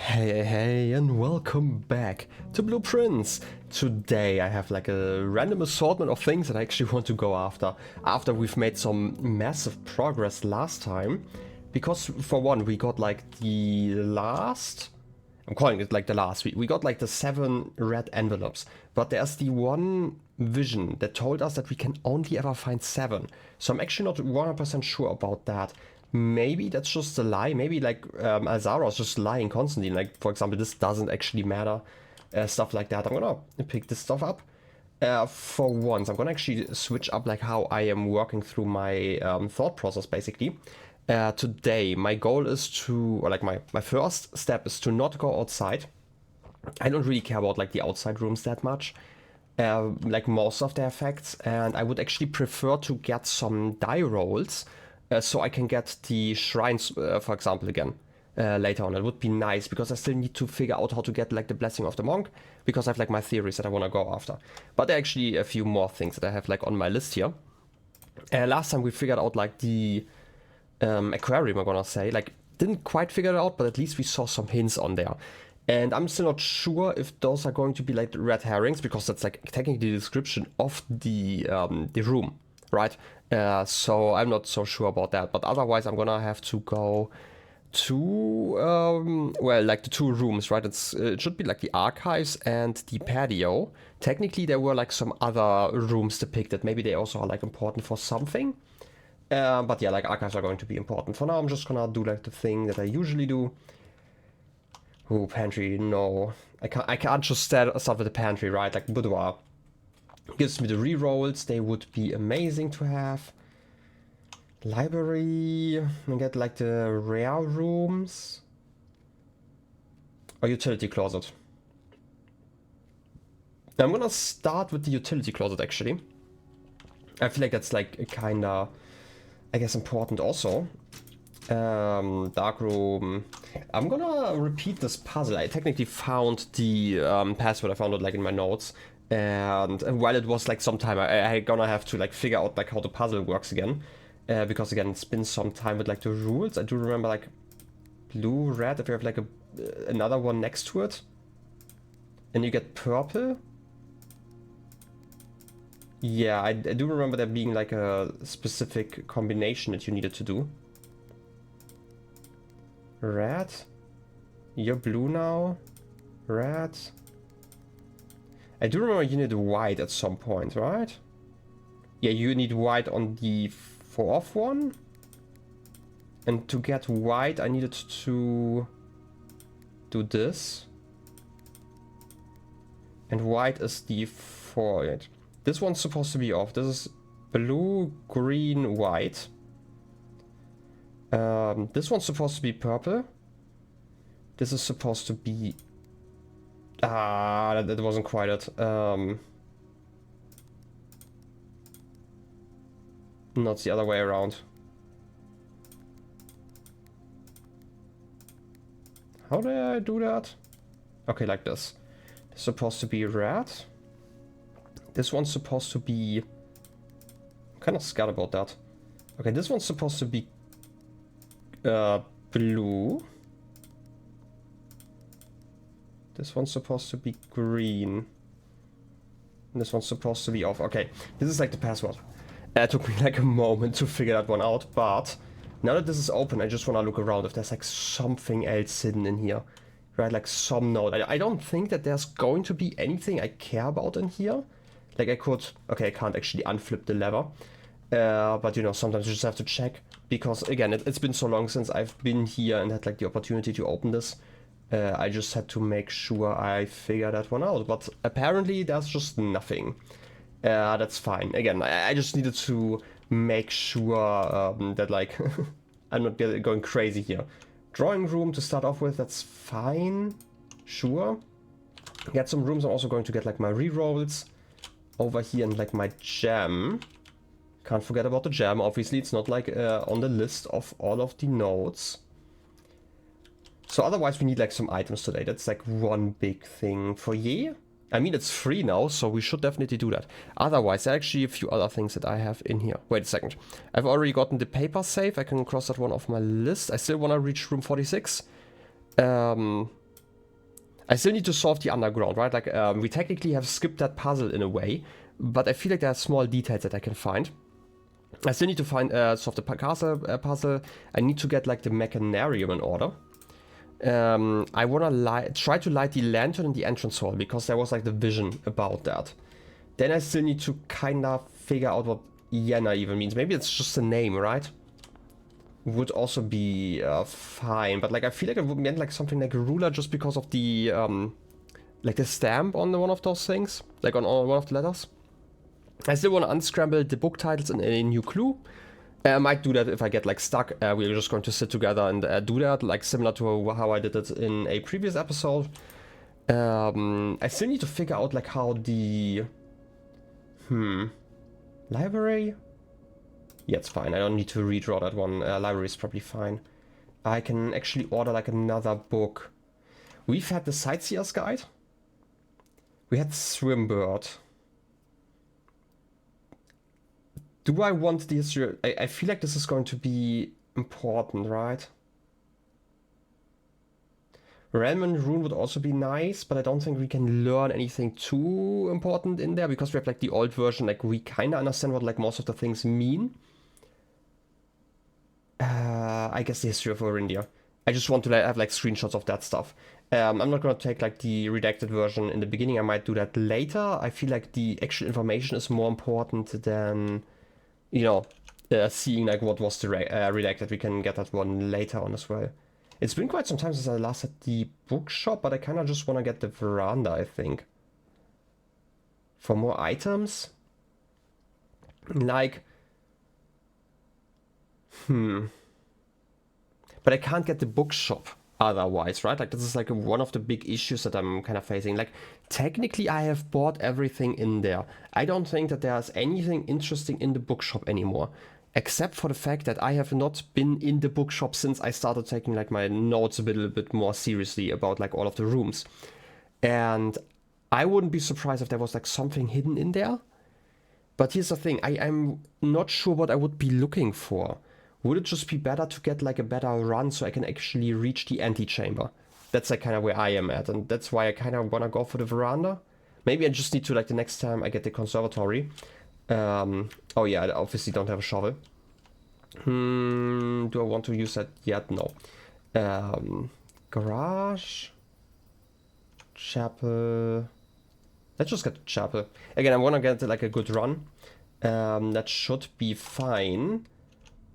Hey, and welcome back to Blueprints. Today I have like a random assortment of things that I actually want to go after we've made some massive progress last time. Because for one, we got like the last... I'm calling it like the last week. We got like the 7 red envelopes. But there's the one vision that told us that we can only ever find 7. So I'm actually not 100% sure about that. Maybe that's just a lie. Maybe like Azara's just lying constantly. Like, for example, this doesn't actually matter. Stuff like that. I'm gonna pick this stuff up. For once, I'm gonna actually switch up like how I am working through my thought process, basically. Today, my goal is to, or like my first step is to not go outside. I don't really care about like the outside rooms that much. Like most of the effects. And I would actually prefer to get some die rolls. So I can get the shrines, for example, again later on. It would be nice because I still need to figure out how to get like the blessing of the monk, because I have like my theories that I want to go after. But there are actually a few more things that I have like on my list here. Last time we figured out like the aquarium, I'm gonna say, like didn't quite figure it out, but at least we saw some hints on there. And I'm still not sure if those are going to be like red herrings, because that's like technically the description of the room, right? So I'm not so sure about that, but otherwise I'm gonna have to go to well, like the 2 rooms, right? It should be like the archives and the patio. Technically there were like some other rooms depicted. Maybe they also are like important for something. But yeah, like archives are going to be important. For now I'm just gonna do like the thing that I usually do. Oh, pantry, no. I can't just start with the pantry, right? Like boudoir. Gives me the rerolls, they would be amazing to have. Library, we get like the rare rooms. Or utility closet. I'm gonna start with the utility closet actually. I feel like that's like kinda, I guess, important also. Dark room. I'm gonna repeat this puzzle. I technically found the password. I found it like in my notes. And while it was like some time, I gonna have to like figure out like how the puzzle works again, because again it's been some time with like the rules. I do remember like blue, red, if you have like another one next to it, and you get purple. Yeah, I do remember there being like a specific combination that you needed to do. Red, you're blue now. Red. I do remember you need white at some point, right? Yeah, you need white on the 4th one. And to get white, I needed to do this. And white is the 4th. This one's supposed to be off. This is blue, green, white. This one's supposed to be purple. This is supposed to be... Ah, that wasn't quite it. Not the other way around. How did I do that? Okay, like this. It's supposed to be red. This one's supposed to be... I'm kind of scared about that. Okay, this one's supposed to be blue. This one's supposed to be green. And this one's supposed to be off. Okay, this is like the password. It took me like a moment to figure that one out, but now that this is open, I just want to look around if there's like something else hidden in here. Right, like some note. I don't think that there's going to be anything I care about in here. Like I could... Okay, I can't actually unflip the lever. But you know, sometimes you just have to check. Because again, it's been so long since I've been here and had like the opportunity to open this. I just had to make sure I figure that one out. But apparently there's just nothing. That's fine. Again, I just needed to make sure that like I'm not going crazy here. Drawing room to start off with, that's fine. Sure. Get some rooms. I'm also going to get like my rerolls over here and like my gem. Can't forget about the gem. Obviously, it's not like on the list of all of the notes. So otherwise we need like some items today. That's like one big thing for ye. I mean, it's free now, so we should definitely do that. Otherwise, there are actually a few other things that I have in here. Wait a second. I've already gotten the paper safe. I can cross that one off my list. I still want to reach room 46. I still need to solve the underground, right? Like, we technically have skipped that puzzle in a way, but I feel like there are small details that I can find. I still need to find solve the castle puzzle. I need to get like the mechanarium in order. I wanna try to light the lantern in the entrance hall because there was like the vision about that. Then I still need to kind of figure out what Yenna even means. Maybe it's just a name, right? Would also be fine, but like I feel like it would mean like something like a ruler just because of the like the stamp on one of those things, like on one of the letters. I still want to unscramble the book titles in a new clue. I might do that if I get like stuck. We're just going to sit together and do that, like similar to how I did it in a previous episode. I still need to figure out like how the library. Yeah, it's fine. I don't need to redraw that one. Library is probably fine. I can actually order like another book. We've had the Sightseer's Guide. We had Swimbird. Do I want the history? I feel like this is going to be important, right? Realm and Rune would also be nice, but I don't think we can learn anything too important in there because we have like the old version. Like we kind of understand what like most of the things mean. I guess the history of Orindia. I just want to have like screenshots of that stuff. I'm not going to take like the redacted version in the beginning. I might do that later. I feel like the actual information is more important than, you know, seeing like what was the redacted. We can get that one later on as well. It's been quite some time since I last had the bookshop, but I kind of just want to get the veranda, I think. For more items. Like... But I can't get the bookshop otherwise, right? Like this is like one of the big issues that I'm kind of facing. Like technically I have bought everything in there. I don't think that there's anything interesting in the bookshop anymore. Except for the fact that I have not been in the bookshop since I started taking like my notes a little bit more seriously about like all of the rooms. And I wouldn't be surprised if there was like something hidden in there. But here's the thing, I'm not sure what I would be looking for. Would it just be better to get like a better run so I can actually reach the antechamber? That's like kind of where I am at, and that's why I kind of want to go for the veranda. Maybe I just need to, like, the next time I get the conservatory. Oh yeah, I obviously don't have a shovel. Do I want to use that yet? No. Garage. Chapel. Let's just get the chapel. Again, I want to get like a good run. That should be fine.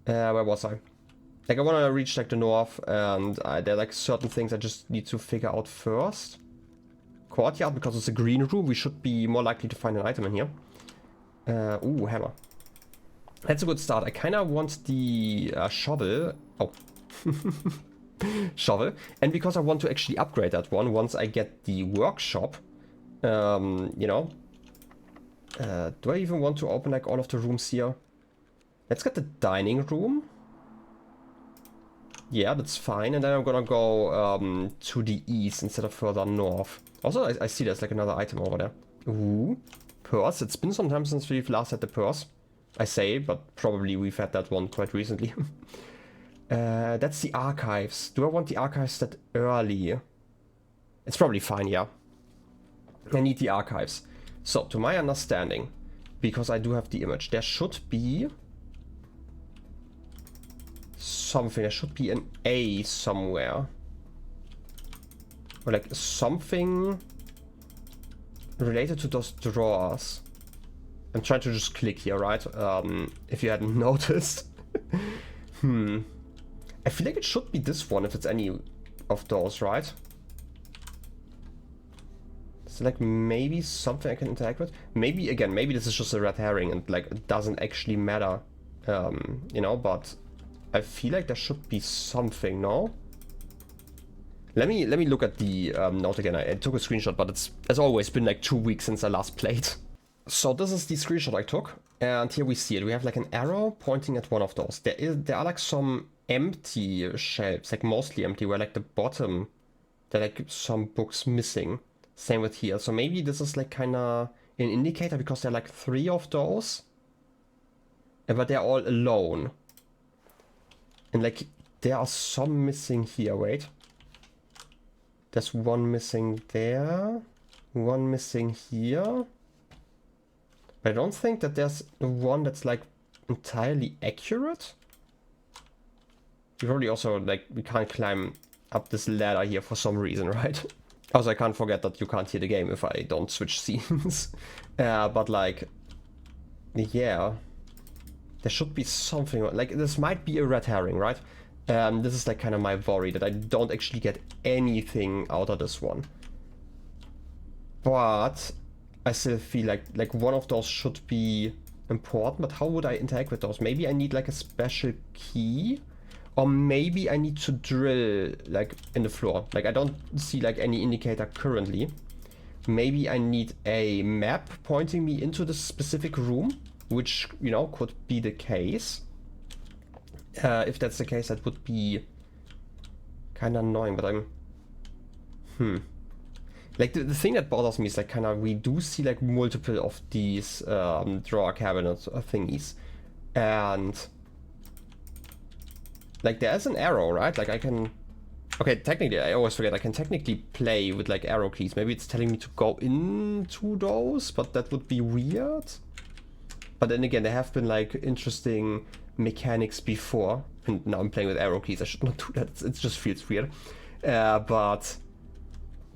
Where was I? Like I want to reach like the north, and there are like certain things I just need to figure out first. Courtyard, because it's a green room, we should be more likely to find an item in here. Ooh, hammer. That's a good start. I kind of want the shovel. Oh. Shovel. And because I want to actually upgrade that one once I get the workshop, you know. Do I even want to open like all of the rooms here? Let's get the dining room. Yeah, that's fine. And then I'm gonna go to the east instead of further north. Also, I see there's like another item over there. Ooh, purse. It's been some time since we've last had the purse. I say, but probably we've had that one quite recently. That's the archives. Do I want the archives that early? It's probably fine, yeah. I need the archives. So, to my understanding, because I do have the image, there should be something. There should be an A somewhere. Or like something related to those drawers. I'm trying to just click here, right? If you hadn't noticed. I feel like it should be this one if it's any of those, right? So like maybe something I can interact with. Maybe, again, maybe this is just a red herring and like it doesn't actually matter, you know, but I feel like there should be something, no? Let me look at the note again. I took a screenshot, but it's, as always, been like 2 weeks since I last played. So this is the screenshot I took, and here we see it. We have like an arrow pointing at one of those. There are like some empty shelves, like mostly empty, where like the bottom, there are like some books missing. Same with here. So maybe this is like kind of an indicator because there are like 3 of those, but they're all alone. And like there are some missing here. Wait. There's one missing there. One missing here. But I don't think that there's one that's like entirely accurate. You probably also like, we can't climb up this ladder here for some reason, right? Also, I can't forget that you can't hear the game if I don't switch scenes. But like, yeah. There should be something, like this might be a red herring, right? This is like kind of my worry, that I don't actually get anything out of this one. But I still feel like one of those should be important, but how would I interact with those? Maybe I need like a special key, or maybe I need to drill like in the floor. Like I don't see like any indicator currently. Maybe I need a map pointing me into this specific room, which, you know, could be the case. If that's the case, that would be kind of annoying, but I'm... Like, the thing that bothers me is, like, kind of, we do see, like, multiple of these drawer cabinet thingies. And... like, there's an arrow, right? Like, I can... Okay, technically, I always forget, I can technically play with, like, arrow keys. Maybe it's telling me to go into those, but that would be weird. But then again, there have been, like, interesting mechanics before. And now I'm playing with arrow keys. I should not do that. It just feels weird. But...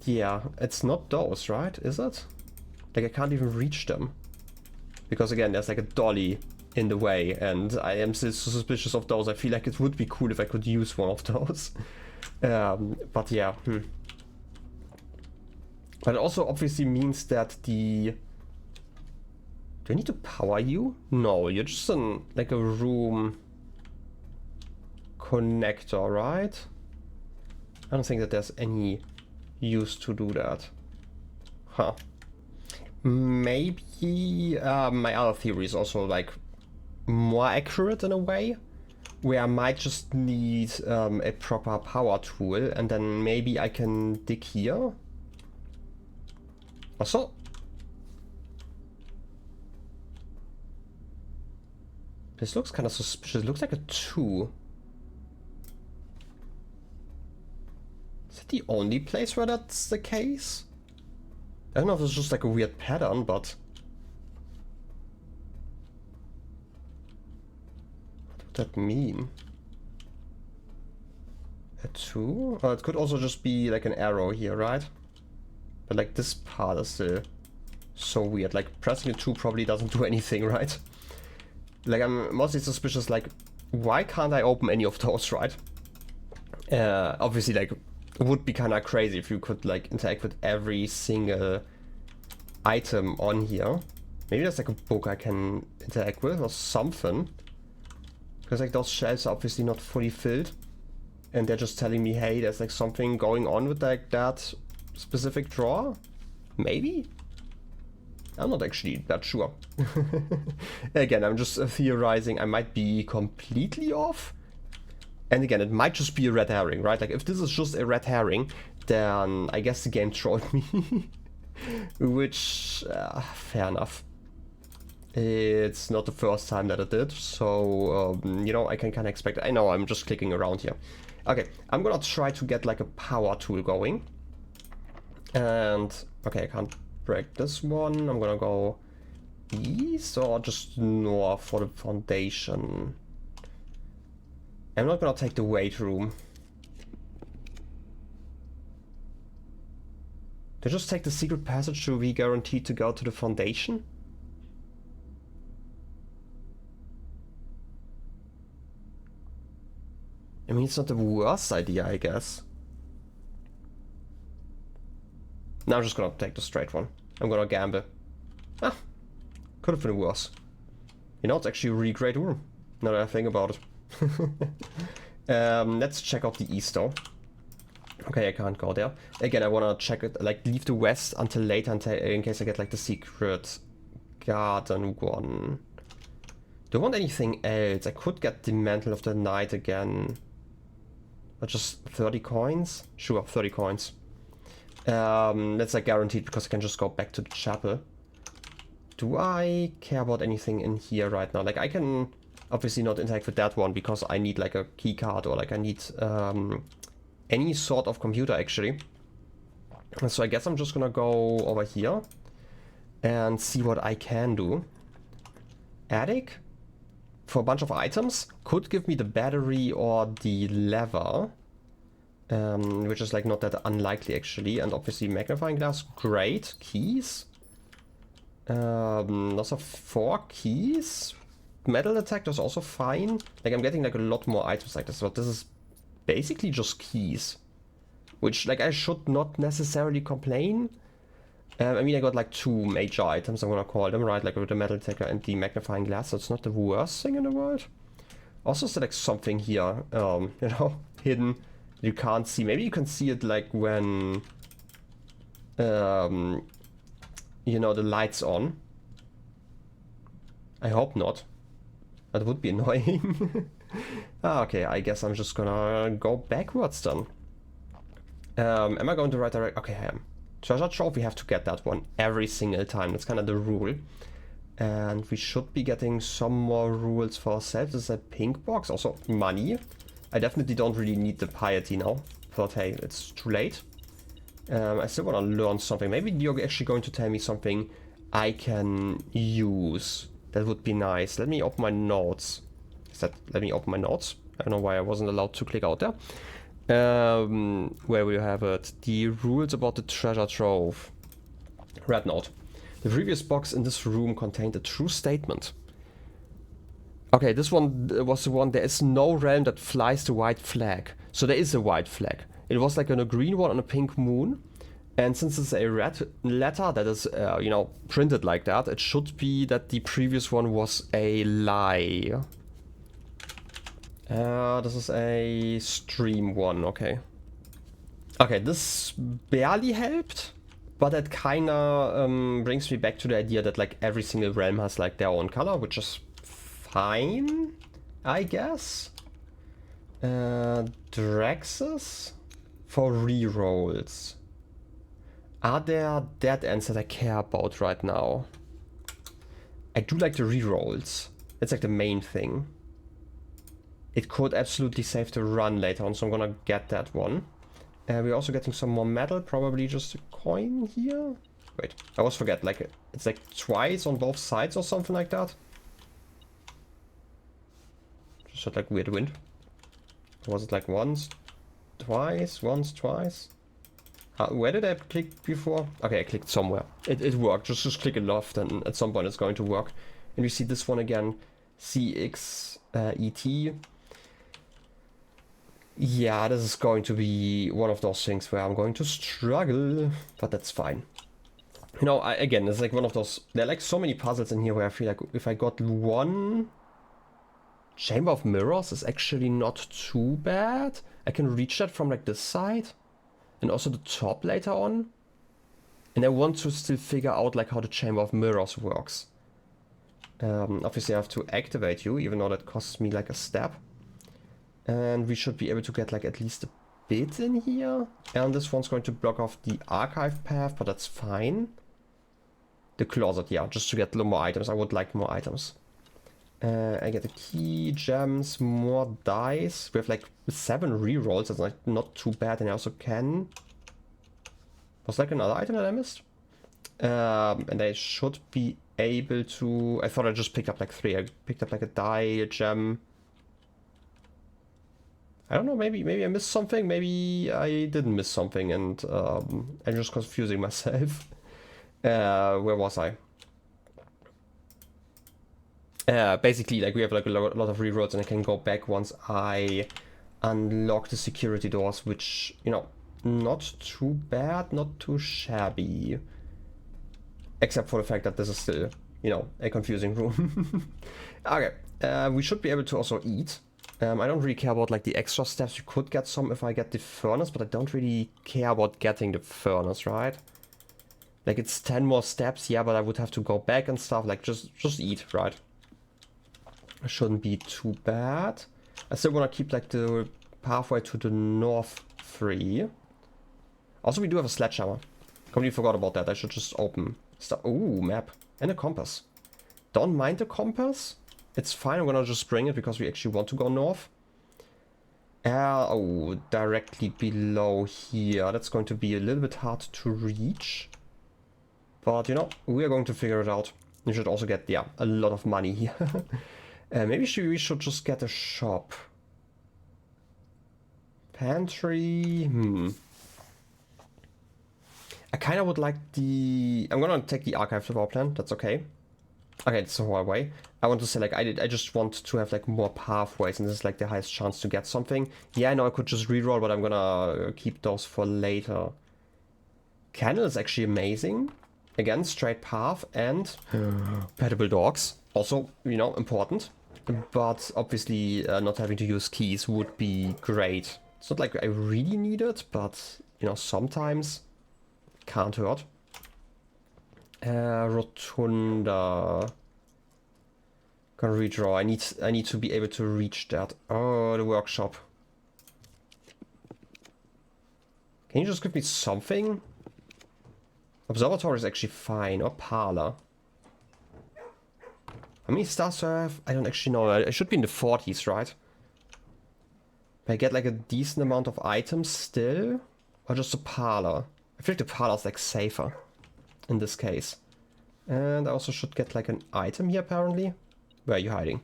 yeah, it's not those, right? Is it? Like, I can't even reach them. Because, again, there's, like, a dolly in the way. And I am still suspicious of those. I feel like it would be cool if I could use one of those. But yeah, But it also obviously means that the... do I need to power you? No, you're just in like a room connector, right? I don't think that there's any use to do that. Huh. Maybe my other theory is also like more accurate in a way, where I might just need a proper power tool, and then maybe I can dig here. Also, this looks kind of suspicious. It looks like a 2. Is that the only place where that's the case? I don't know if it's just like a weird pattern, but... what would that mean? A 2? Oh, it could also just be like an arrow here, right? But like this part is still so weird. Like pressing a 2 probably doesn't do anything, right? Like I'm mostly suspicious, like why can't I open any of those, right? Obviously, like it would be kind of crazy if you could like interact with every single item on here. Maybe there's like a book I can interact with or something. Because like those shelves are obviously not fully filled. And they're just telling me, hey, there's like something going on with like that specific drawer. Maybe? I'm not actually that sure. Again, I'm just theorizing. I might be completely off. And again, it might just be a red herring, right? Like, if this is just a red herring, then I guess the game trolled me. Which, fair enough. It's not the first time that it did, so, you know, I can kind of expect it. I know, I'm just clicking around here. Okay, I'm gonna try to get, like, a power tool going. And, okay, I can't break this one. I'm gonna go east or just north for the foundation. I'm not gonna take the weight room. To just take the secret passage to be guaranteed to go to the foundation? I mean, it's not the worst idea, I guess. Now I'm just gonna take the straight one. I'm gonna gamble. Ah, could have been worse. You know, it's actually a really great room, now that I think about it. Let's check out the east though. Okay, I can't go there. Again, I wanna check it, like leave the west until later, in case I get like the secret garden one. Do I want anything else? I could get the Mantle of the Night again. But just 30 coins? Sure, 30 coins. That's like guaranteed because I can just go back to the chapel. Do I care about anything in here right now? Like I can obviously not interact with that one because I need like a key card or like I need any sort of computer actually. So I guess I'm just gonna go over here and see what I can do. Attic for a bunch of items could give me the battery or the lever, which is like not that unlikely actually. And obviously magnifying glass, great. Keys, lots of 4 keys. Metal detectors also fine. Like I'm getting like a lot more items like this, but this is basically just keys, which like I should not necessarily complain. I mean, I got like 2 major items, I'm gonna call them, right? Like with the metal detector and the magnifying glass, so it's not the worst thing in the world. Also select something here, you know, hidden, you can't see. Maybe you can see it like when, you know, the light's on. I hope not. That would be annoying. Okay, I guess I'm just gonna go backwards then. Am I going the right direction? Okay, I am. Treasure trove, we have to get that one every single time. That's kind of the rule. And we should be getting some more rules for ourselves. This is a pink box. Also, money. I definitely don't really need the piety now. But hey, it's too late. I still want to learn something. Maybe you're actually going to tell me something I can use. That would be nice. Let me open my notes. Let me open my notes. I don't know why I wasn't allowed to click out there. Where we have it. The rules about the treasure trove. Red note. The previous box in this room contained a true statement. Okay, this one was the one. There is no realm that flies the white flag. So there is a white flag. It was like on a green one on a pink moon. And since it's a red letter that is, you know, printed like that, it should be that the previous one was a lie. This is a stream one, okay. Okay, this barely helped, but it kinda brings me back to the idea that like every single realm has like their own color, which is fine, I guess. Draxes for rerolls. Are there dead ends that I care about right now? I do like the rerolls. That's like the main thing. It could absolutely save the run later on, so I'm gonna get that one. We're also getting some more metal, probably just a coin here. Wait, I always forget, like, it's like twice on both sides or something like that. Just had like weird wind. Or was it like once, twice, once, twice? Where did I click before? Okay, I clicked somewhere. It worked, just click it left and at some point it's going to work. And we see this one again, CXET. Yeah, this is going to be one of those things where I'm going to struggle, but that's fine. You know, again, it's like one of those, there are like so many puzzles in here where I feel like if I got one Chamber of Mirrors is actually not too bad. I can reach that from like this side and also the top later on. And I want to still figure out like how the Chamber of Mirrors works. Obviously I have to activate you, even though that costs me like a step. And we should be able to get like at least a bit in here. And this one's going to block off the archive path, but that's fine. The closet, yeah, just to get a little more items. I would like more items. I get a key, gems, more dice. We have like 7 rerolls. That's like not too bad. And I also can... Was like another item that I missed? And I should be able to... I thought I just picked up like 3. I picked up like a die, a gem... I don't know, maybe I missed something, maybe I didn't miss something and I'm just confusing myself. Where was I? Basically, like we have like a lot of rerolls and I can go back once I unlock the security doors, which, you know, not too bad, not too shabby. Except for the fact that this is still, you know, a confusing room. Okay, we should be able to also eat. I don't really care about like the extra steps. You could get some if I get the furnace, but I don't really care about getting the furnace, right? Like it's 10 more steps, yeah, but I would have to go back and stuff. Like just eat, right? It shouldn't be too bad. I still want to keep like the pathway to the north free. Also, we do have a sledgehammer. Completely forgot about that. I should just open stuff. Ooh, map and a compass. Don't mind the compass. It's fine, I'm gonna just bring it because we actually want to go north. Oh, directly below here. That's going to be a little bit hard to reach. But, you know, we are going to figure it out. You should also get, yeah, a lot of money here. Maybe we should just get a shop. Pantry. I kind of would like the... I'm gonna take the archive to power plant. That's okay. Okay, it's a Huawei. I want to say, like, I just want to have, like, more pathways, and this is, like, the highest chance to get something. Yeah, I know I could just reroll, but I'm gonna keep those for later. Candle is actually amazing. Again, straight path and compatible dogs. Also, you know, important. But obviously, not having to use keys would be great. It's not like I really need it, but, you know, sometimes can't hurt. Rotunda. Gonna redraw. I need to be able to reach that. Oh, the workshop. Can you just give me something? Observatory is actually fine. Or parlor. How many stars do I have? I don't actually know. I should be in the 40s, right? But I get like a decent amount of items still? Or just a parlor? I feel like the parlor is like safer in this case. And I also should get like an item here apparently. Where are you hiding?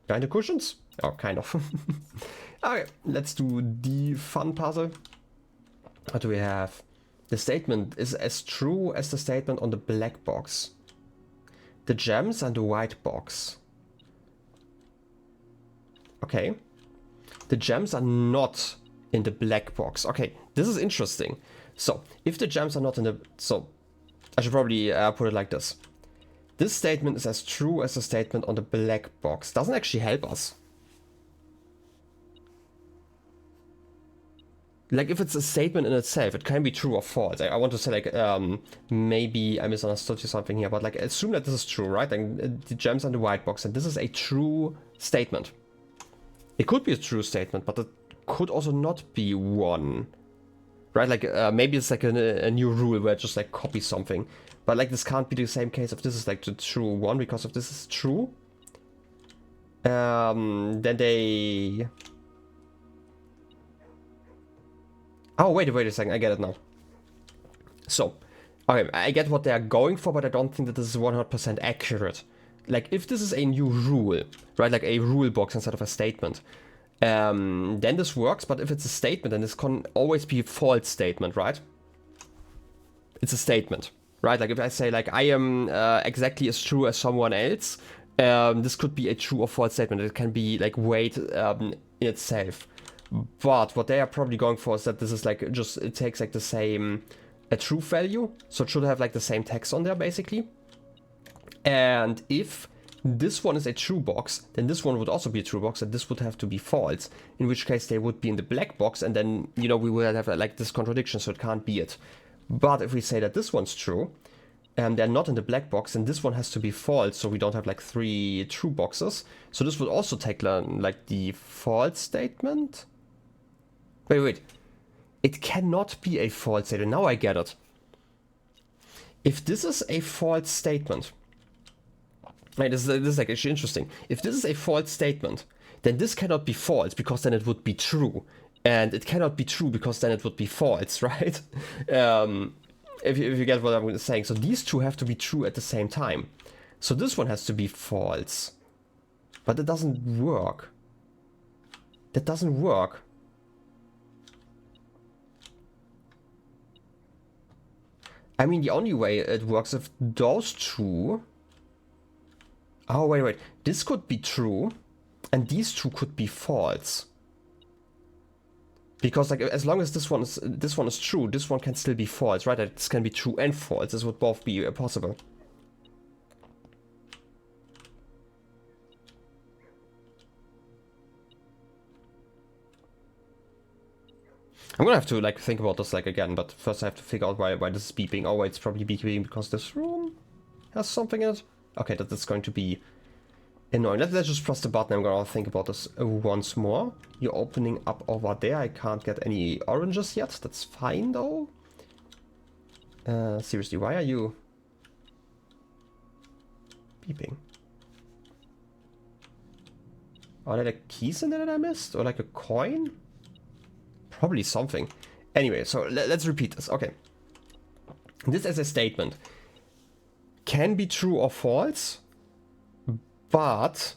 Behind the cushions? Oh, kind of. Okay, let's do the fun puzzle. What do we have? The statement is as true as the statement on the black box. The gems and the white box. Okay. The gems are not in the black box. Okay, this is interesting. So, if the gems are not in the... So, I should probably put it like this. This statement is as true as the statement on the black box. Doesn't actually help us. Like, if it's a statement in itself, it can be true or false. I want to say, like, maybe I misunderstood you something here, but, like, assume that this is true, right? Like, the gems and the white box, and this is a true statement. It could be a true statement, but it could also not be one. Right? Like, maybe it's like a new rule where it just, like, copies something. But, like, this can't be the same case if this is, like, the true one, because if this is true, then they... Oh, wait a second, I get it now. So, okay, I get what they are going for, but I don't think that this is 100% accurate. Like, if this is a new rule, right, like a rule box instead of a statement, then this works, but if it's a statement, then this can always be a false statement, right? It's a statement, right? Like, if I say, like, I am exactly as true as someone else, this could be a true or false statement. It can be, like, weight in itself. But what they are probably going for is that this is like just, it takes like the same a true value. So it should have like the same text on there basically. And if this one is a true box, then this one would also be a true box and this would have to be false. In which case they would be in the black box and then, you know, we would have like this contradiction, so it can't be it. But if we say that this one's true, and they're not in the black box, and this one has to be false, so we don't have like 3 true boxes. So this would also take like the false statement. Wait. It cannot be a false statement. Now I get it. If this is a false statement... Right, this is like actually interesting. If this is a false statement, then this cannot be false, because then it would be true. And it cannot be true, because then it would be false, right? If you get what I'm saying. So these two have to be true at the same time. So this one has to be false. But it doesn't work. That doesn't work. I mean, the only way it works if those two... Oh, wait. This could be true, and these two could be false. Because, like, as long as this one is true, this one can still be false, right? This can be true and false. This would both be possible. I'm gonna have to like think about this like again, but first I have to figure out why this is beeping. Oh wait, it's probably beeping because this room has something in it. Okay, that's going to be annoying. Let's just press the button. I'm gonna think about this once more. You're opening up over there. I can't get any oranges yet. That's fine though. Seriously, why are you beeping? Are there like keys in there that I missed? Or like a coin? Probably something. Anyway, so let's repeat this. Okay. This as a statement can be true or false, but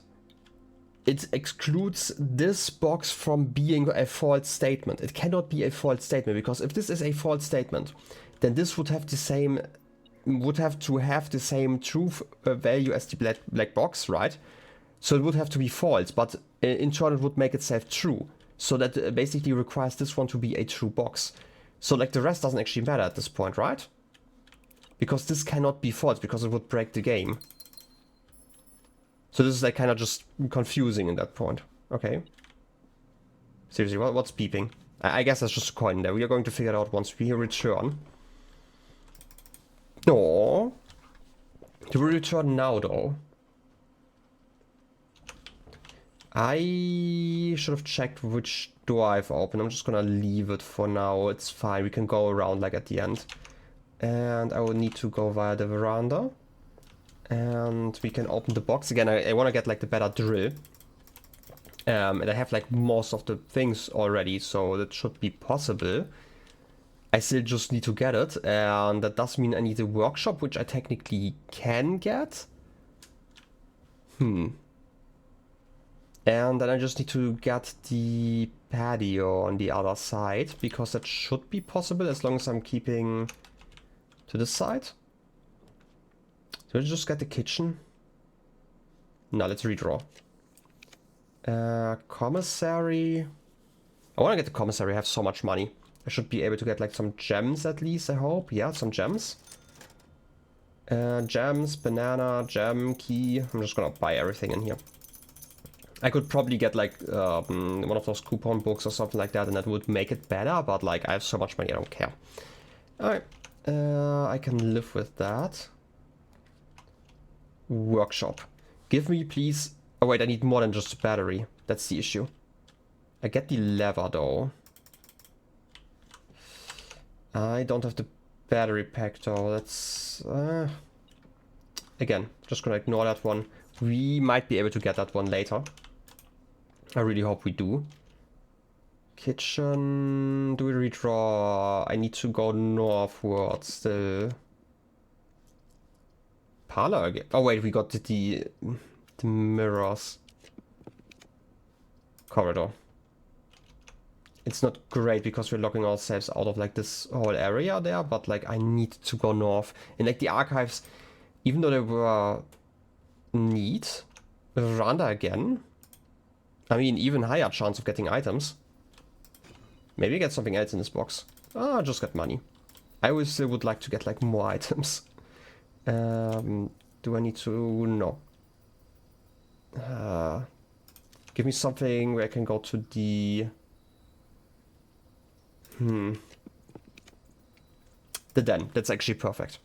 it excludes this box from being a false statement. It cannot be a false statement, because if this is a false statement, then this would have the same, the same truth value as the black box, right? So it would have to be false, but in turn it would make itself true. So that basically requires this one to be a true box. So like the rest doesn't actually matter at this point, right? Because this cannot be false, because it would break the game. So this is like kind of just confusing in that point. Okay. Seriously, what's beeping? I guess that's just a coin there. We are going to figure it out once we return. No. Do we return now though? I should have checked which door I've opened. I'm just gonna leave it for now. It's fine. We can go around like at the end. And I will need to go via the veranda. And we can open the box again. I want to get like the better drill. And I have like most of the things already, so that should be possible. I still just need to get it, and that does mean I need a workshop, which I technically can get. And then I just need to get the patio on the other side, because that should be possible as long as I'm keeping to this side. So let's just get the kitchen. No, let's redraw. Commissary. I want to get the commissary. I have so much money. I should be able to get like some gems at least, I hope. Yeah, some gems. Gems, banana, gem, key. I'm just gonna buy everything in here. I could probably get like one of those coupon books or something like that, and that would make it better, but like I have so much money, I don't care. Alright. I can live with that. Workshop. Give me please... Oh wait, I need more than just a battery. That's the issue. I get the lever though. I don't have the battery pack though. That's... Again, just gonna ignore that one. We might be able to get that one later. I really hope we do. Kitchen... Do we redraw? I need to go northwards still. Parlor again. Oh wait, we got the mirrors. Corridor. It's not great because we're locking ourselves out of like this whole area there, but like I need to go north. And like the archives, even though they were neat, veranda again. I mean, even higher chance of getting items. Maybe get something else in this box. Ah, just get money. I still would like to get like more items. Do I need to... No. Give me something where I can go to the... The den. That's actually perfect.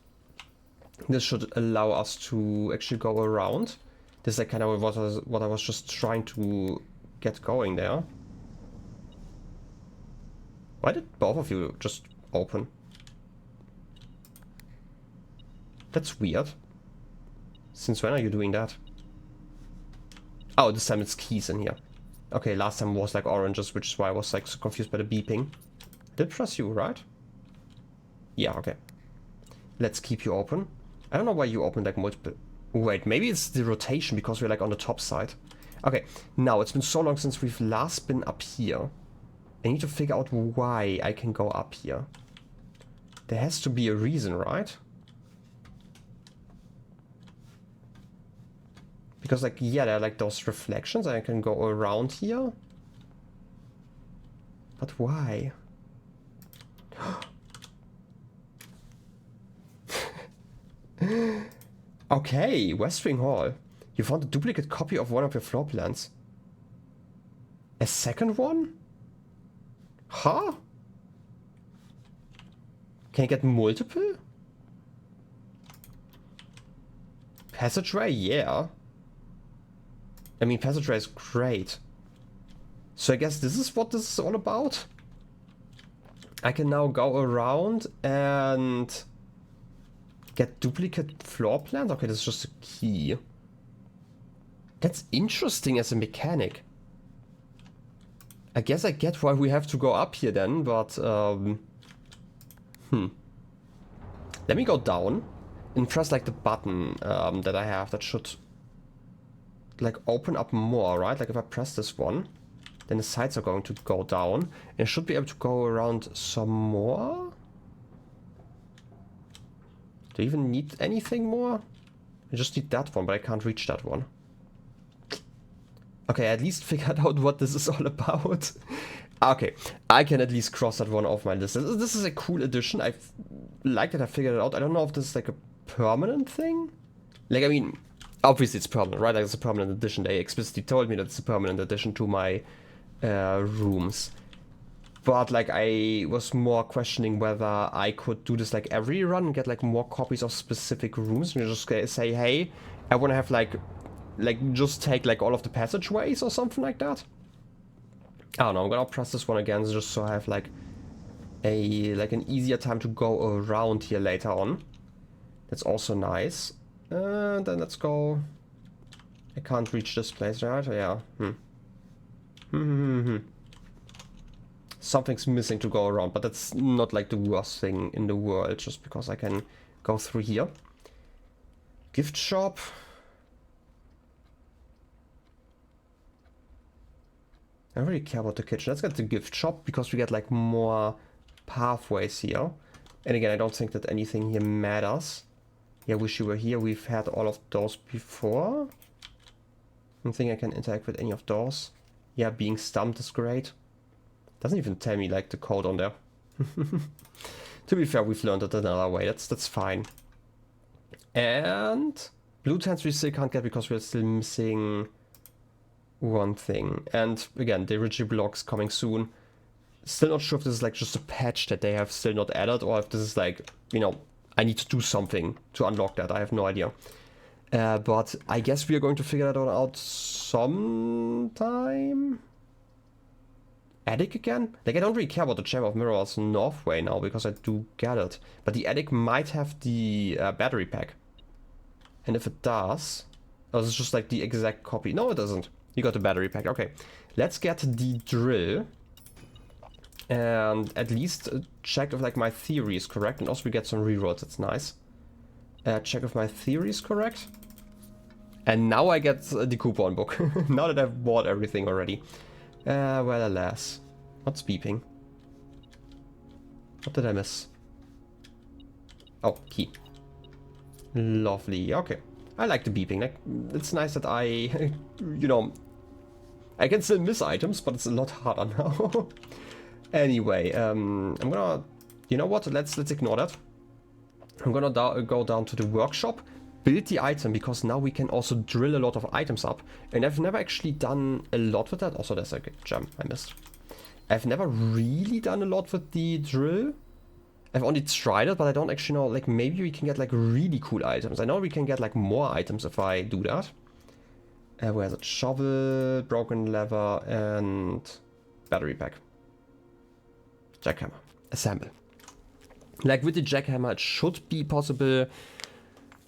This should allow us to actually go around. This is like kind of what I was just trying to get going there. Why did both of you just open? That's weird. Since when are you doing that? Oh, this time it's keys in here. Okay, last time was like oranges, which is why I was like so confused by the beeping. Did press you, right? Yeah, okay. Let's keep you open. I don't know why you opened like multiple... Wait, maybe it's the rotation because we're like on the top side. Okay, now it's been so long since we've last been up here. I need to figure out why I can go up here. There has to be a reason, right? Because like, yeah, there are like those reflections and I can go around here. But why? Okay, West Wing Hall. You found a duplicate copy of one of your floor plans. A second one? Huh? Can I get multiple? Passageway? Yeah. I mean, passageway is great. So I guess this is what this is all about? I can now go around and get duplicate floor plans? Okay, this is just a key. That's interesting as a mechanic. I guess I get why we have to go up here then, but... Let me go down and press like the button that I have that should like open up more, right? Like if I press this one, then the sides are going to go down and I should be able to go around some more. Do you even need anything more? I just need that one, but I can't reach that one. Okay, I at least figured out what this is all about. Okay, I can at least cross that one off my list. This is a cool addition. I like that I figured it out. I don't know if this is like a permanent thing. Like, I mean, obviously it's permanent, right? Like it's a permanent addition. They explicitly told me that it's a permanent addition to my rooms. But like I was more questioning whether I could do this like every run and get like more copies of specific rooms. And just say, hey, I want to have like just take like all of the passageways or something like that. I don't know, I'm gonna press this one again just so I have like an easier time to go around here later on. That's also nice. Then let's go. I can't reach this place, right? Yeah. Something's missing to go around, but that's not like the worst thing in the world, just because I can go through here. Gift shop. I don't really care about the kitchen. Let's get the gift shop because we get like more pathways here. And again, I don't think that anything here matters. Yeah, wish you were here. We've had all of those before. I don't think I can interact with any of those. Yeah, being stumped is great. Doesn't even tell me like the code on there. To be fair, we've learned it another way. That's fine. And blue tents we still can't get because we're still missing one thing. And again, the rigid blocks coming soon. Still not sure if this is like just a patch that they have still not added, or if this is like, you know, I need to do something to unlock that. I have no idea. But I guess we are going to figure that out sometime. Attic again? Like, I don't really care about the Chamber of Mirrors Northway now because I do get it. But the attic might have the battery pack. And if it does... Oh, this is just like the exact copy. No, it doesn't. You got the battery pack. Okay. Let's get the drill. And at least check if like my theory is correct. And also we get some rerolls. That's nice. Check if my theory is correct. And now I get the coupon book. Now that I've bought everything already. Well, alas. What's beeping? What did I miss? Oh, key. Lovely. Okay. I like the beeping. Like, it's nice that I, you know, I can still miss items, but it's a lot harder now. Anyway, I'm gonna, you know what? Let's ignore that. I'm gonna go down to the workshop, build the item, because now we can also drill a lot of items up. And I've never actually done a lot with that. Also, there's like a gem I missed. I've never really done a lot with the drill. I've only tried it, but I don't actually know, like, maybe we can get, like, really cool items. I know we can get, like, more items if I do that. Where's it? Shovel, broken lever, and battery pack. Jackhammer. Assemble. Like, with the jackhammer, it should be possible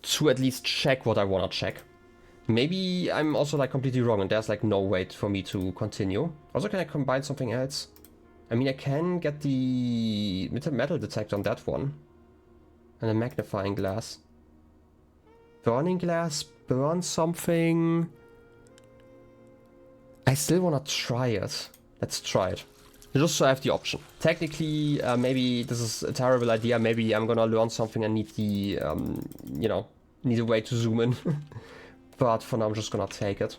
to at least check what I want to check. Maybe I'm also, like, completely wrong, and there's, like, no way for me to continue. Also, can I combine something else? I mean, I can get the metal detector on that one. And a magnifying glass. Burning glass, burn something. I still want to try it. Let's try it. Just so I have the option. Technically, maybe this is a terrible idea. Maybe I'm gonna learn something and need the, you know, need a way to zoom in. But for now, I'm just gonna take it.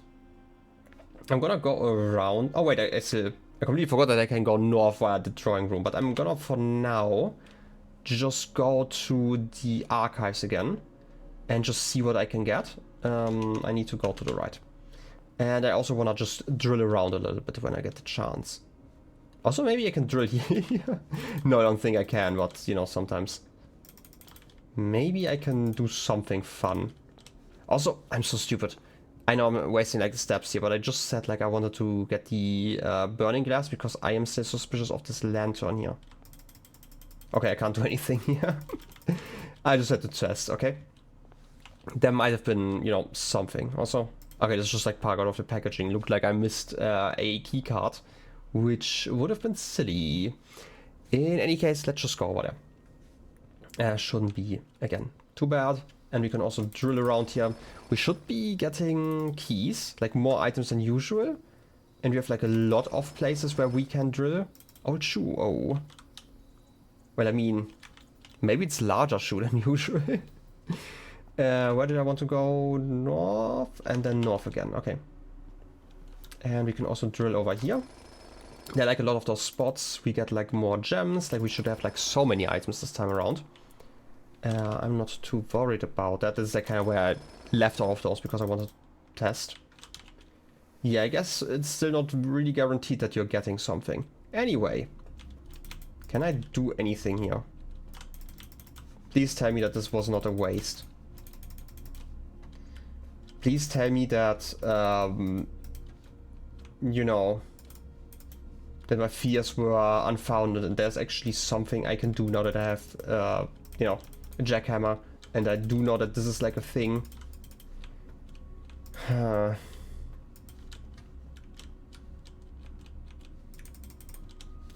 I'm gonna go around. Oh, wait, I completely forgot that I can go north via the drawing room, but I'm gonna, for now, just go to the archives again and just see what I can get. I need to go to the right. And I also wanna just drill around a little bit when I get the chance. Also, maybe I can drill here. No, I don't think I can, but, you know, sometimes. Maybe I can do something fun. Also, I'm so stupid. I know I'm wasting like the steps here, but I just said like I wanted to get the burning glass because I am still suspicious of this lantern here. Okay, I can't do anything here. I just had to test, okay? There might have been, you know, something. Also, okay, this is just like part out of the packaging. Looked like I missed a key card, which would have been silly. In any case, let's just go over there. Shouldn't be, again, too bad. And we can also drill around here. We should be getting keys, like more items than usual. And we have like a lot of places where we can drill. Old shoe, oh. Well, I mean, maybe it's larger shoe than usual. Where did I want to go? North and then north again, okay. And we can also drill over here. Yeah, like a lot of those spots, we get like more gems. Like we should have like so many items this time around. I'm not too worried about that. This is like kind of where I left all of those because I wanted to test. Yeah, I guess it's still not really guaranteed that you're getting something. Anyway, can I do anything here? Please tell me that this was not a waste. Please tell me that, you know, that my fears were unfounded and there's actually something I can do now that I have, you know, a jackhammer, and I do know that this is like a thing.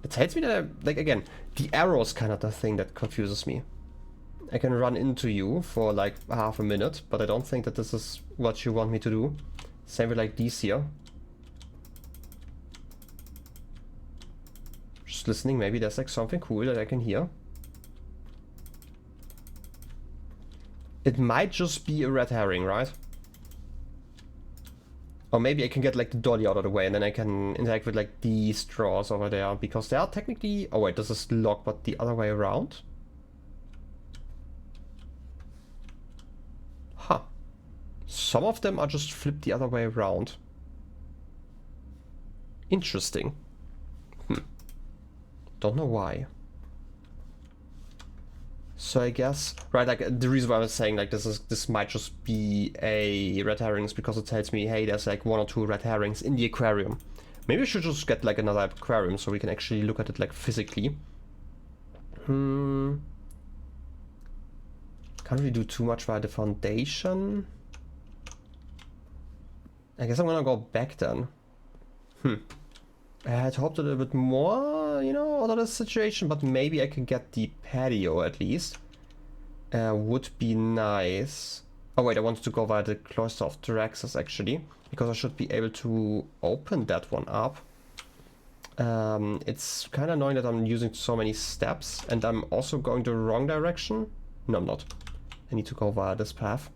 It tells me that, like, again, the arrow is kind of the thing that confuses me. I can run into you for like half a minute, but I don't think that this is what you want me to do. Same with like these here. Just listening, maybe there's like something cool that I can hear. It might just be a red herring, right? Or maybe I can get like the dolly out of the way and then I can interact with like these drawers over there, because they are technically... Oh wait, this is locked, but the other way around? Huh. Some of them are just flipped the other way around. Interesting. Don't know why. So I guess, right, like the reason why I was saying like this might just be a red herring is because it tells me, hey, there's like 1 or 2 red herrings in the aquarium. Maybe I should just get like another aquarium so we can actually look at it like physically. Can't really do too much via the foundation. I guess I'm gonna go back then. I had hoped a little bit more, you know, out of this situation, but maybe I can get the patio at least. Would be nice. Oh wait, I wanted to go via the Cloister of Draxus actually, because I should be able to open that one up. It's kind of annoying that I'm using so many steps, and I'm also going the wrong direction. No, I'm not. I need to go via this path.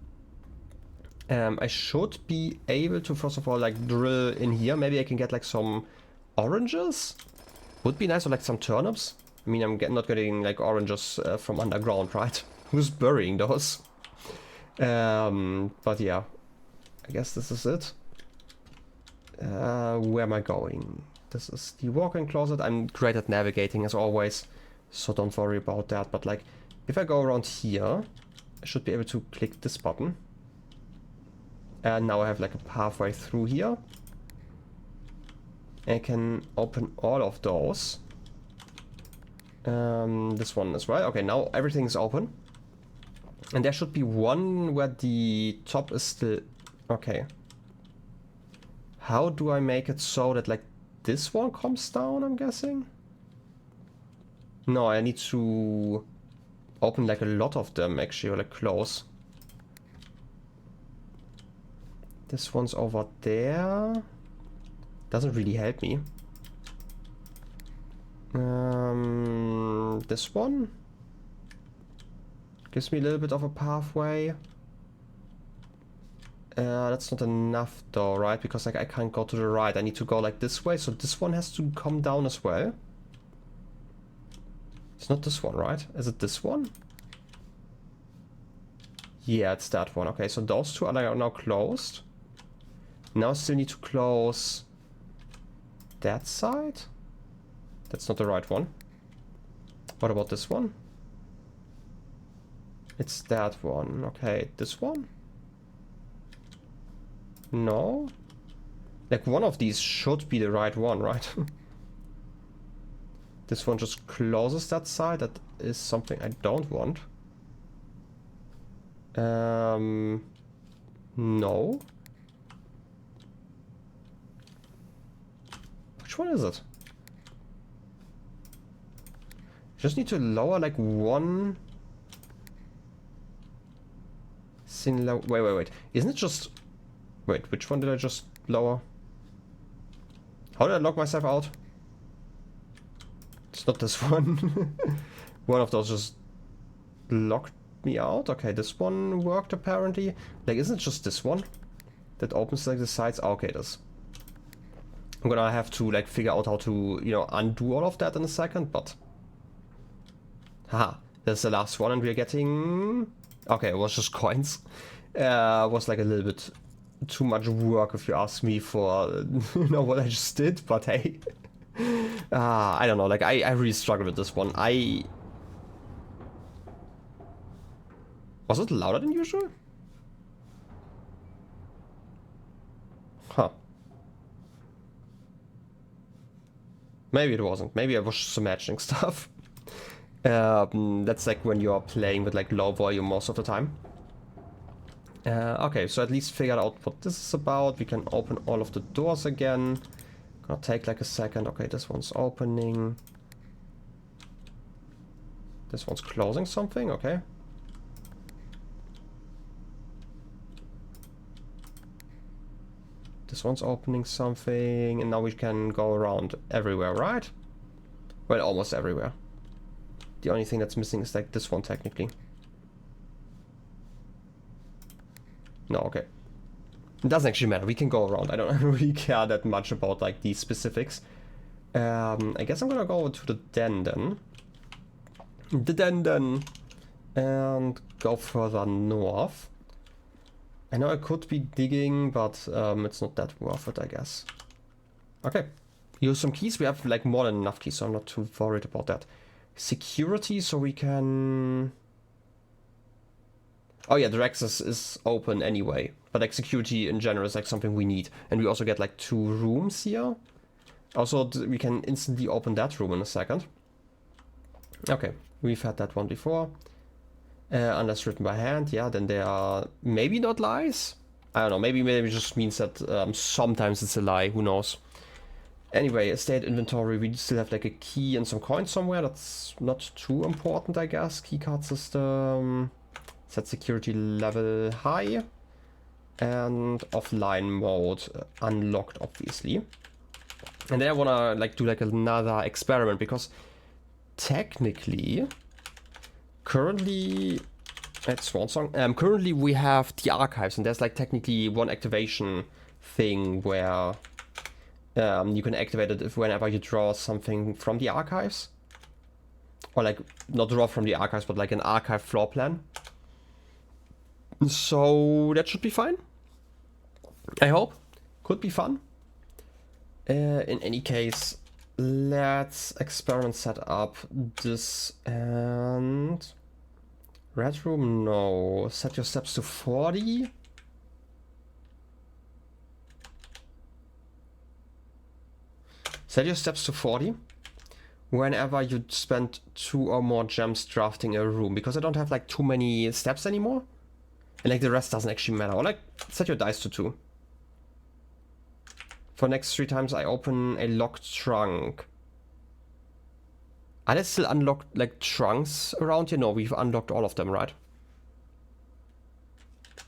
I should be able to, first of all, like drill in here. Maybe I can get like some oranges? Would be nice, or like some turnips. I mean, I'm not getting like oranges from underground, right? Who's burying those? But yeah, I guess this is it. Where am I going? This is the walk-in closet. I'm great at navigating as always, so don't worry about that. But like, if I go around here, I should be able to click this button. And now I have like a pathway through here. I can open all of those. This one as well. Okay, now everything is open. And there should be one where the top is still... Okay. How do I make it so that like this one comes down, I'm guessing? No, I need to open like a lot of them actually, or like close. This one's over there. Doesn't really help me. This one gives me a little bit of a pathway. That's not enough though, right? Because like I can't go to the right. I need to go like this way, so this one has to come down as well. It's not this one, right? Is it this one? Yeah, it's that one. Okay, so those two are now closed. Now I still need to close that side. That's not the right one. What about this one? It's that one. Okay, this one? No? Like one of these should be the right one, right? This one just closes that side. That is something I don't want. No. Which one is it? Just need to lower like one thing. Wait. Isn't it just... Wait, which one did I just lower? How did I lock myself out? It's not this one. One of those just locked me out. Okay, this one worked apparently. Like, isn't it just this one that opens like the sides? Oh, okay, this. I'm gonna have to like figure out how to, you know, undo all of that in a second, but... Haha, that's the last one and we're getting... Okay, it was just coins. Was like a little bit too much work if you ask me for, you know, what I just did, but hey. I don't know, like I really struggled with this one. Was it louder than usual? Huh. Maybe it wasn't. Maybe I was just imagining stuff. That's like when you're playing with like low volume most of the time. Okay, so at least figured out what this is about. We can open all of the doors again. Gonna take like a second. Okay, this one's opening. This one's closing something, okay. This one's opening something, and now we can go around everywhere, right? Well, almost everywhere. The only thing that's missing is like this one, technically. No, okay. It doesn't actually matter, we can go around. I don't really care that much about like these specifics. I guess I'm gonna go to the den then. And go further north. I know I could be digging, but it's not that worth it, I guess. Okay. Use some keys. We have like more than enough keys, so I'm not too worried about that. Security, so we can... Oh yeah, the access is open anyway. But like security in general is like something we need. And we also get like 2 rooms here. Also, we can instantly open that room in a second. Okay, we've had that one before. Unless written by hand, yeah, then they are maybe not lies. I don't know, maybe it just means that sometimes it's a lie, who knows. Anyway, estate inventory, we still have like a key and some coins somewhere. That's not too important, I guess. Keycard system. Set security level high. And offline mode unlocked, obviously. And then I wanna like do like another experiment, because technically... Currently, it's Swan Song. Currently we have the archives, and there's like technically one activation thing where you can activate it if whenever you draw something from the archives, or like not draw from the archives, but like an archive floor plan. So that should be fine. I hope. Could be fun. In any case. Let's experiment set up this and... Red room, no. Set your steps to 40. Set your steps to 40 whenever you spend 2 or more gems drafting a room, because I don't have like too many steps anymore. And like the rest doesn't actually matter. Or like set your dice to 2. For next 3 times I open a locked trunk. Are there still unlocked like trunks around here? No, we've unlocked all of them, right?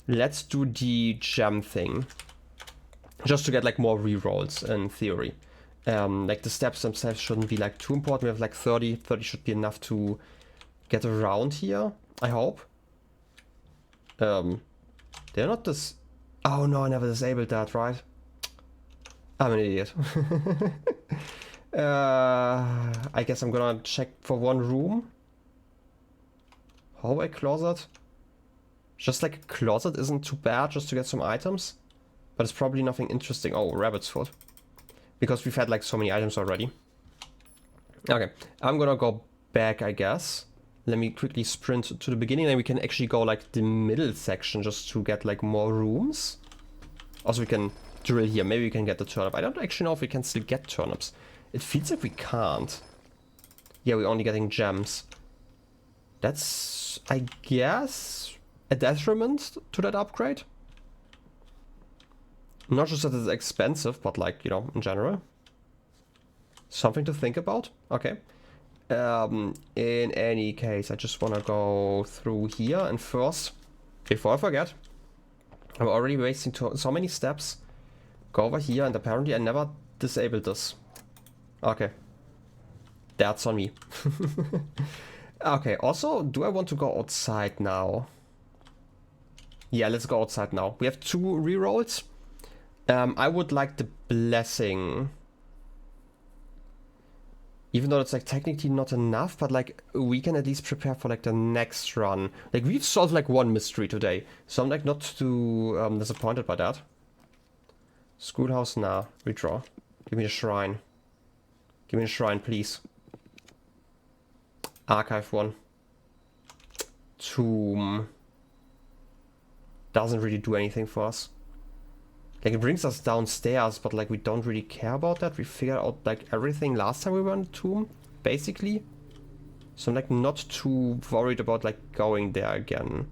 Let's do the gem thing. Just to get like more rerolls in theory. Like the steps themselves shouldn't be like too important. We have like 30. 30 should be enough to get around here, I hope. They're not this... Oh no, I never disabled that, right? I'm an idiot. I guess I'm gonna check for one room. Hallway closet. Just like a closet isn't too bad just to get some items. But it's probably nothing interesting. Oh, rabbit's foot. Because we've had like so many items already. Okay, I'm gonna go back, I guess. Let me quickly sprint to the beginning, and we can actually go like the middle section just to get like more rooms. Also, we can drill here. Maybe we can get the turnip. I don't actually know if we can still get turnips. It feels like we can't. Yeah, we're only getting gems. That's, I guess, a detriment to that upgrade. Not just that it's expensive, but like, you know, in general. Something to think about. Okay. In any case, I just want to go through here, and first, before I forget, I'm already wasting so many steps. Go over here, and apparently I never disabled this. Okay. That's on me. Okay, also, do I want to go outside now? Yeah, let's go outside now. We have 2 rerolls. I would like the blessing. Even though it's like technically not enough, but like we can at least prepare for like the next run. Like we've solved like 1 mystery today, so I'm like not too disappointed by that. Schoolhouse, nah. Redraw. Give me a shrine. Give me a shrine, please. Archive 1. Tomb. Doesn't really do anything for us. Like, it brings us downstairs, but like we don't really care about that. We figured out like everything last time we were in the tomb, basically. So I'm like not too worried about like going there again.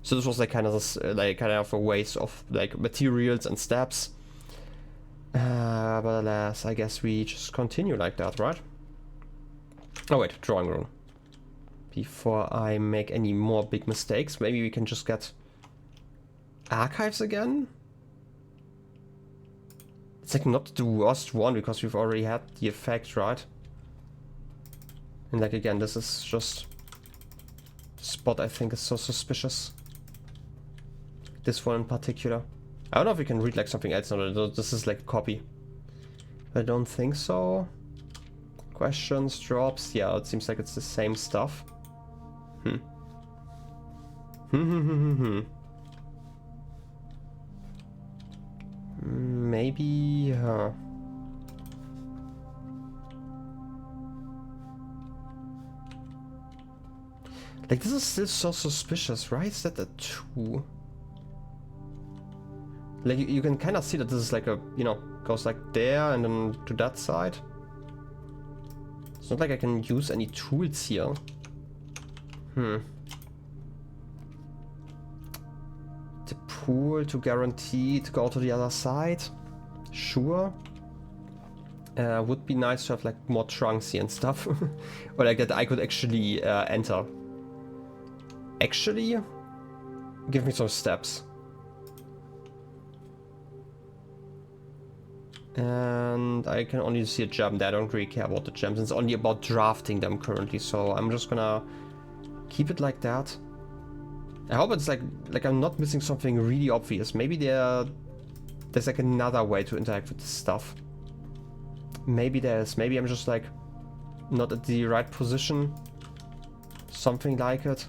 So this was like kind of a waste of like materials and steps. But alas, I guess we just continue like that, right? Oh wait, drawing room. Before I make any more big mistakes, maybe we can just get archives again? It's like not the worst one because we've already had the effect, right? And like again, this is just the spot I think is so suspicious. This one in particular. I don't know if we can read like something else. No, this is like a copy. I don't think so. Questions, drops. Yeah, it seems like it's the same stuff. Maybe, like this is still so suspicious, right? Is that a 2? Like you can kind of see that this is like a, you know, goes like there and then to that side. It's not like I can use any tools here. The pool to guarantee to go to the other side. Sure. Would be nice to have like more trunks here and stuff. Or like that I could actually enter. Actually, give me some steps. And I can only see a gem there. I don't really care about the gems. It's only about drafting them currently. So I'm just gonna keep it like that. I hope it's like I'm not missing something really obvious. Maybe there's like another way to interact with this stuff. Maybe there's. Maybe I'm just like not at the right position. Something like it.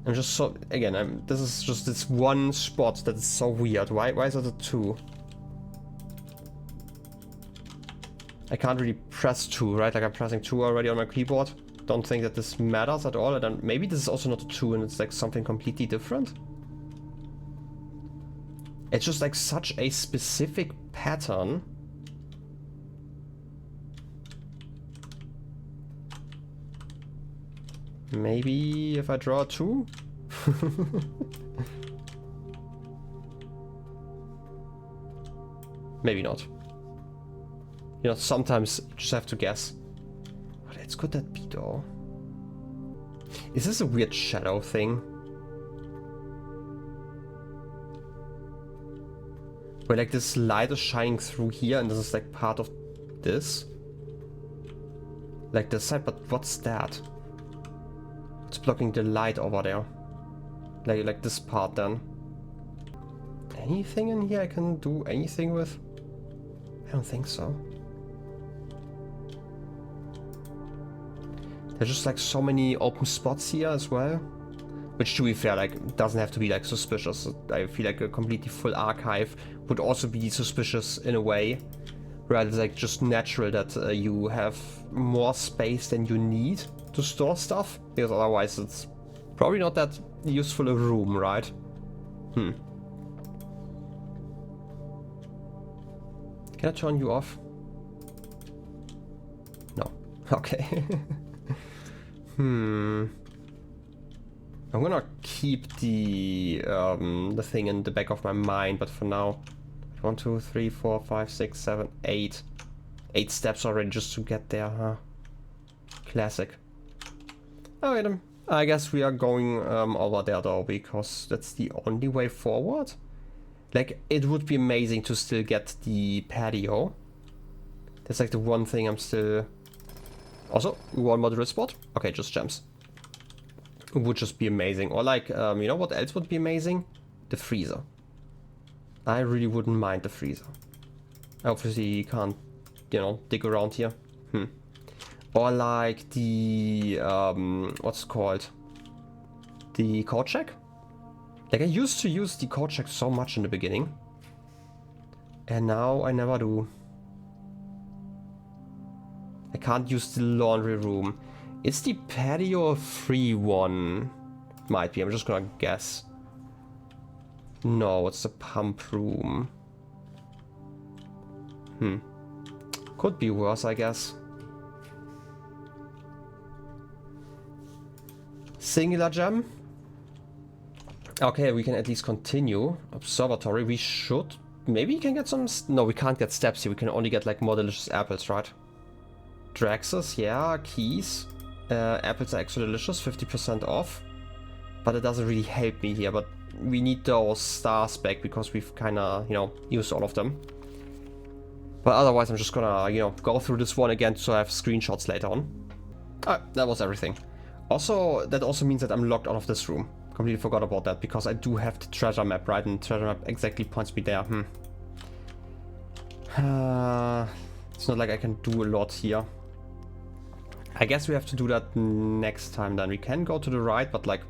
I'm just so again. This is just this one spot that is so weird. Why is it a 2? I can't really press 2, right? Like I'm pressing 2 already on my keyboard. Don't think that this matters at all. And then maybe this is also not a 2 and it's like something completely different. It's just like such a specific pattern. Maybe if I draw a 2? Maybe not. You know, sometimes you just have to guess. What else could that be though? Is this a weird shadow thing? Where like this light is shining through here and this is like part of this? Like this side, but what's that? It's blocking the light over there. Like this part then. Anything in here I can do anything with? I don't think so. There's just like so many open spots here as well. Which, to be fair, like doesn't have to be like suspicious. I feel like a completely full archive would also be suspicious in a way. Rather than like just natural that you have more space than you need to store stuff. Because otherwise it's probably not that useful a room, right? Can I turn you off? No. Okay. I'm gonna keep the thing in the back of my mind, but for now, 1, 2, 3, 4, 5, 6, 7, 8. 8 steps already just to get there, huh? Classic. Okay then. I guess we are going over there though, because that's the only way forward. Like, it would be amazing to still get the patio. That's like the one thing I'm still... Also, one more drill spot. Okay, just gems. It would just be amazing. Or like, you know what else would be amazing? The freezer. I really wouldn't mind the freezer. Obviously, you can't, you know, dig around here. Or like the, what's it called? The core check? Like, I used to use the core check so much in the beginning. And now I never do. I can't use the laundry room. Is the patio a free one? Might be, I'm just gonna guess. No, it's the pump room. Could be worse, I guess. Singular gem. Okay, we can at least continue. Observatory, we should... Maybe we can get some... No, we can't get steps here. We can only get like more delicious apples, right? Draxes, yeah, keys. Apples are actually delicious, 50% off. But it doesn't really help me here. But we need those stars back because we've kind of, you know, used all of them. But otherwise, I'm just gonna, you know, go through this one again so I have screenshots later on. That was everything. Also, that also means that I'm locked out of this room. Completely forgot about that because I do have the treasure map, right? And the treasure map exactly points me there. It's not like I can do a lot here. I guess we have to do that next time then. We can go to the right, but like...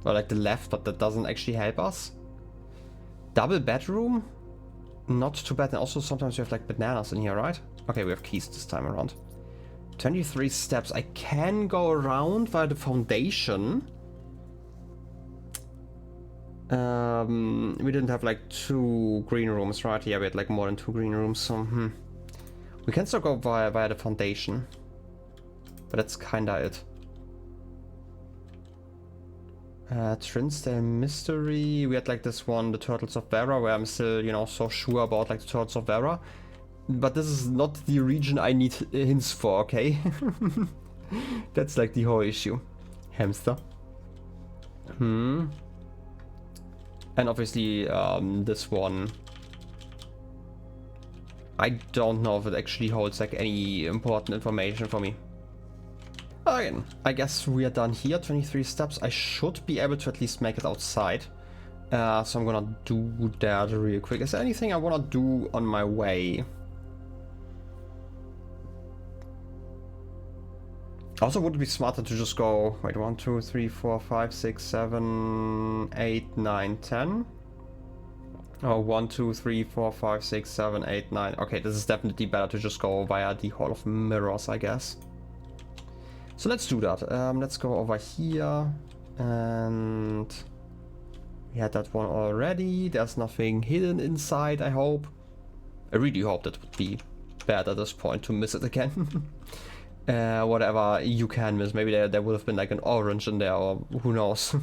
Or like the left, but that doesn't actually help us. Double bedroom? Not too bad. And also sometimes we have like bananas in here, right? Okay, we have keys this time around. 23 steps. I can go around via the foundation. We didn't have like 2 green rooms, right? Yeah, we had like more than 2 green rooms, so we can still go via the foundation. But that's kinda it. Trinsdale Mystery. We had like this one, the Turtles of Vera, where I'm still, you know, so sure about like the Turtles of Vera. But this is not the region I need hints for, okay? That's like the whole issue. Hamster. And obviously this one. I don't know if it actually holds like any important information for me. Again, I guess we are done here. 23 steps. I should be able to at least make it outside. So I'm gonna do that real quick. Is there anything I wanna do on my way? Also, would it be smarter to just go, wait, 1, 2, 3, 4, 5, 6, 7, 8, 9, 10? Oh, 1, 2, 3, 4, 5, 6, 7, 8, 9. Okay, this is definitely better to just go via the Hall of Mirrors, I guess. So let's do that. Let's go over here. And we had that one already. There's nothing hidden inside, I hope. I really hope that would be bad at this point to miss it again. Whatever you can miss. Maybe there would have been like an orange in there, or who knows.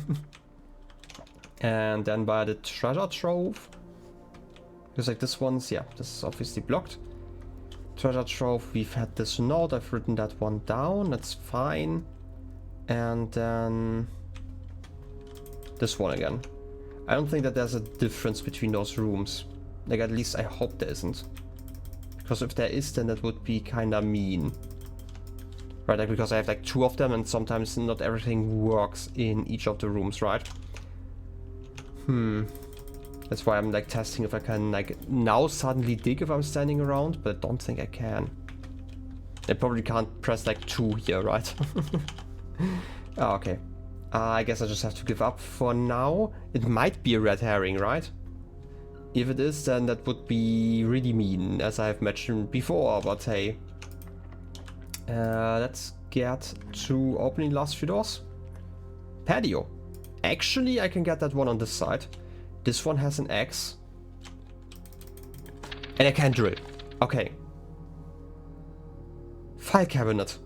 And then by the treasure trove. Because like this one's, yeah, this is obviously blocked. Treasure trove, we've had this note, I've written that one down, that's fine. And then this one again. I don't think that there's a difference between those rooms. Like, at least I hope there isn't. Because if there is, then that would be kinda mean. Right, like, because I have like 2 of them and sometimes not everything works in each of the rooms, right? That's why I'm like testing if I can like now suddenly dig if I'm standing around, but I don't think I can. I probably can't press like 2 here, right? Oh, okay. I guess I just have to give up for now. It might be a red herring, right? If it is, then that would be really mean, as I've mentioned before, but hey. Let's get to opening last few doors. Patio. Actually, I can get that one on this side. This one has an X. And I can drill. Okay. File cabinet.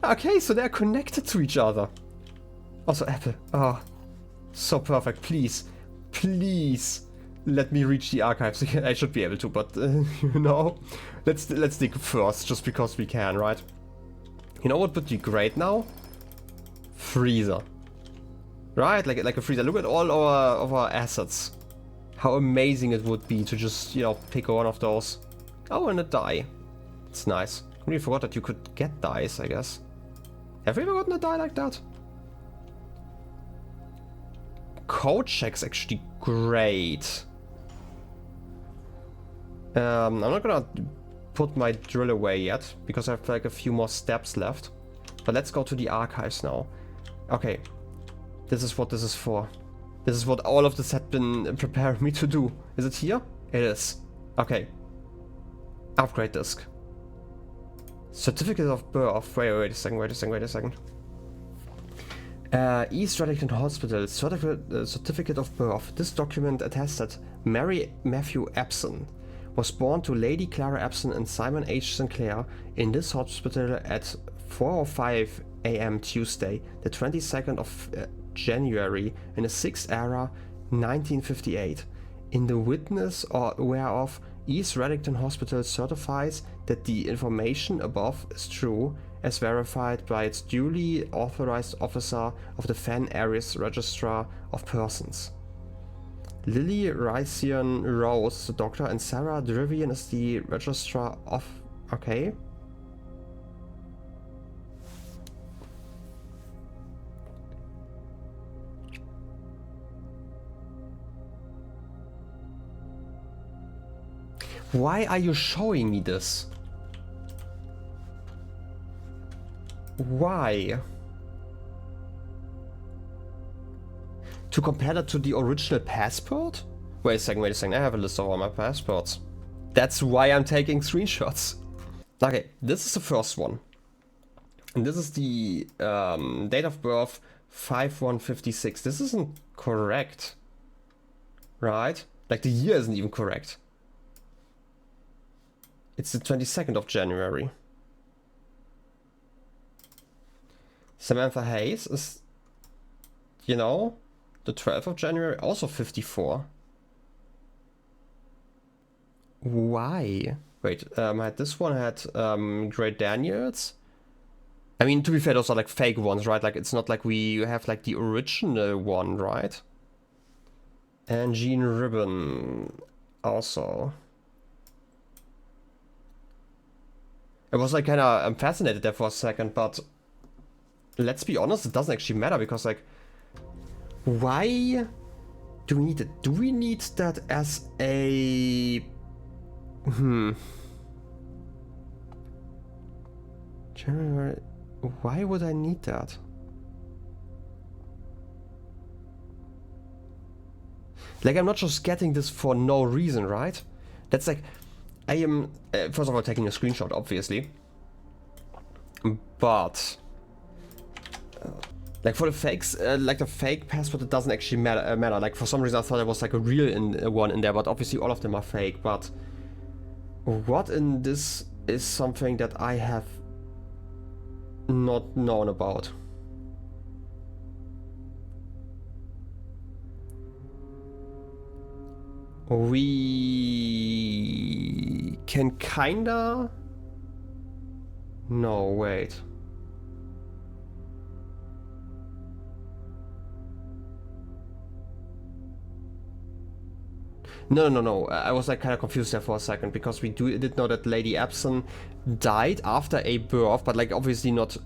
Okay, so they're connected to each other. Also apple. Oh, so perfect. Please. Please. let me reach the archives again. I should be able to, but you know, let's dig first, just because we can, right? You know what would be great now? Freezer. Right, like a freezer. Look at all of our assets. How amazing it would be to just, you know, pick one of those. Oh, and a die. It's nice. I really forgot that you could get dies, I guess. Have we ever gotten a die like that? Code check's actually great. I'm not gonna put my drill away yet, because I have like a few more steps left. But let's go to the archives now. Okay. This is what this is for. This is what all of this had been preparing me to do. Is it here? It is. Okay. Upgrade disk. Certificate of birth. Wait a second. East Reddington Hospital. Certificate of birth. This document attested Mary Matthew Epson was born to Lady Clara Epson and Simon H. Sinclair in this hospital at 4:05 a.m. Tuesday, the 22nd of January in the 6th era, 1958. In the witness or whereof East Reddington Hospital certifies that the information above is true, as verified by its duly authorized officer of the Fen Areas Registrar of Persons. Lily Rycian Rose, the doctor, and Sarah Drivian is the registrar of... Okay. Why are you showing me this? Why? To compare that to the original passport? Wait a second, I have a list of all my passports. That's why I'm taking screenshots. Okay, this is the first one. And this is the date of birth 5156. This isn't correct. Right? Like the year isn't even correct. It's the 22nd of January. Samantha Hayes is, you know, the 12th of January, also 54. Why? Wait, this one had Great Daniels. I mean, to be fair, those are like fake ones, right? Like, it's not like we have like the original one, right? And Jean Ribbon also. I was like kind of fascinated there for a second, but let's be honest, it doesn't actually matter, because like, why do we need it? Do we need that as a... January... Why would I need that? Like, I'm not just getting this for no reason, right? That's like... I am, first of all, taking a screenshot, obviously. But... like, for the fakes, like the fake passport, it doesn't actually matter. Like, for some reason I thought there was like a real one in there, but obviously all of them are fake. But what in this is something that I have not known about? We can kinda... No, wait. No. I was like kind of confused there for a second, because we did know that Lady Epson died after a birth, but like obviously not,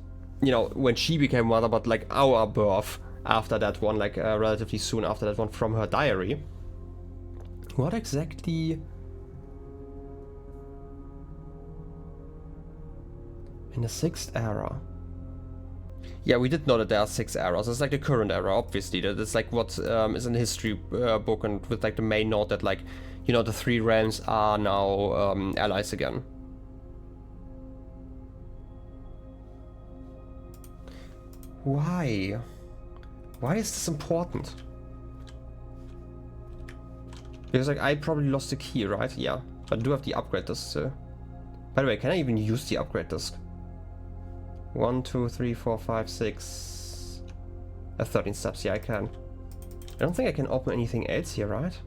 you know, when she became mother, but like our birth after that one, like relatively soon after that one, from her diary. What exactly? In the 6th era. Yeah, we did know that there are 6 eras. It's like the current era, obviously. That is like what is in the history book, and with like the main note that, like, you know, the 3 realms are now allies again. Why? Why is this important? Because like I probably lost the key, right? Yeah, but I do have the upgrade disc still. By the way, can I even use the upgrade disc? 1, 2, 3, 4, 5, 6... 13 steps, yeah I can. I don't think I can open anything else here, right?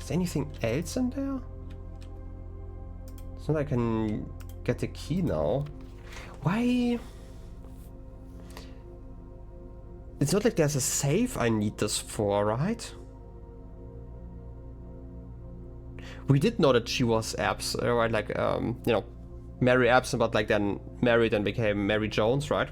Is there anything else in there? It's not like I can get the key now. Why? It's not like there's a safe I need this for, right? We did know that she was right? Like, you know, Mary Epson, but like then married and became Mary Jones, right?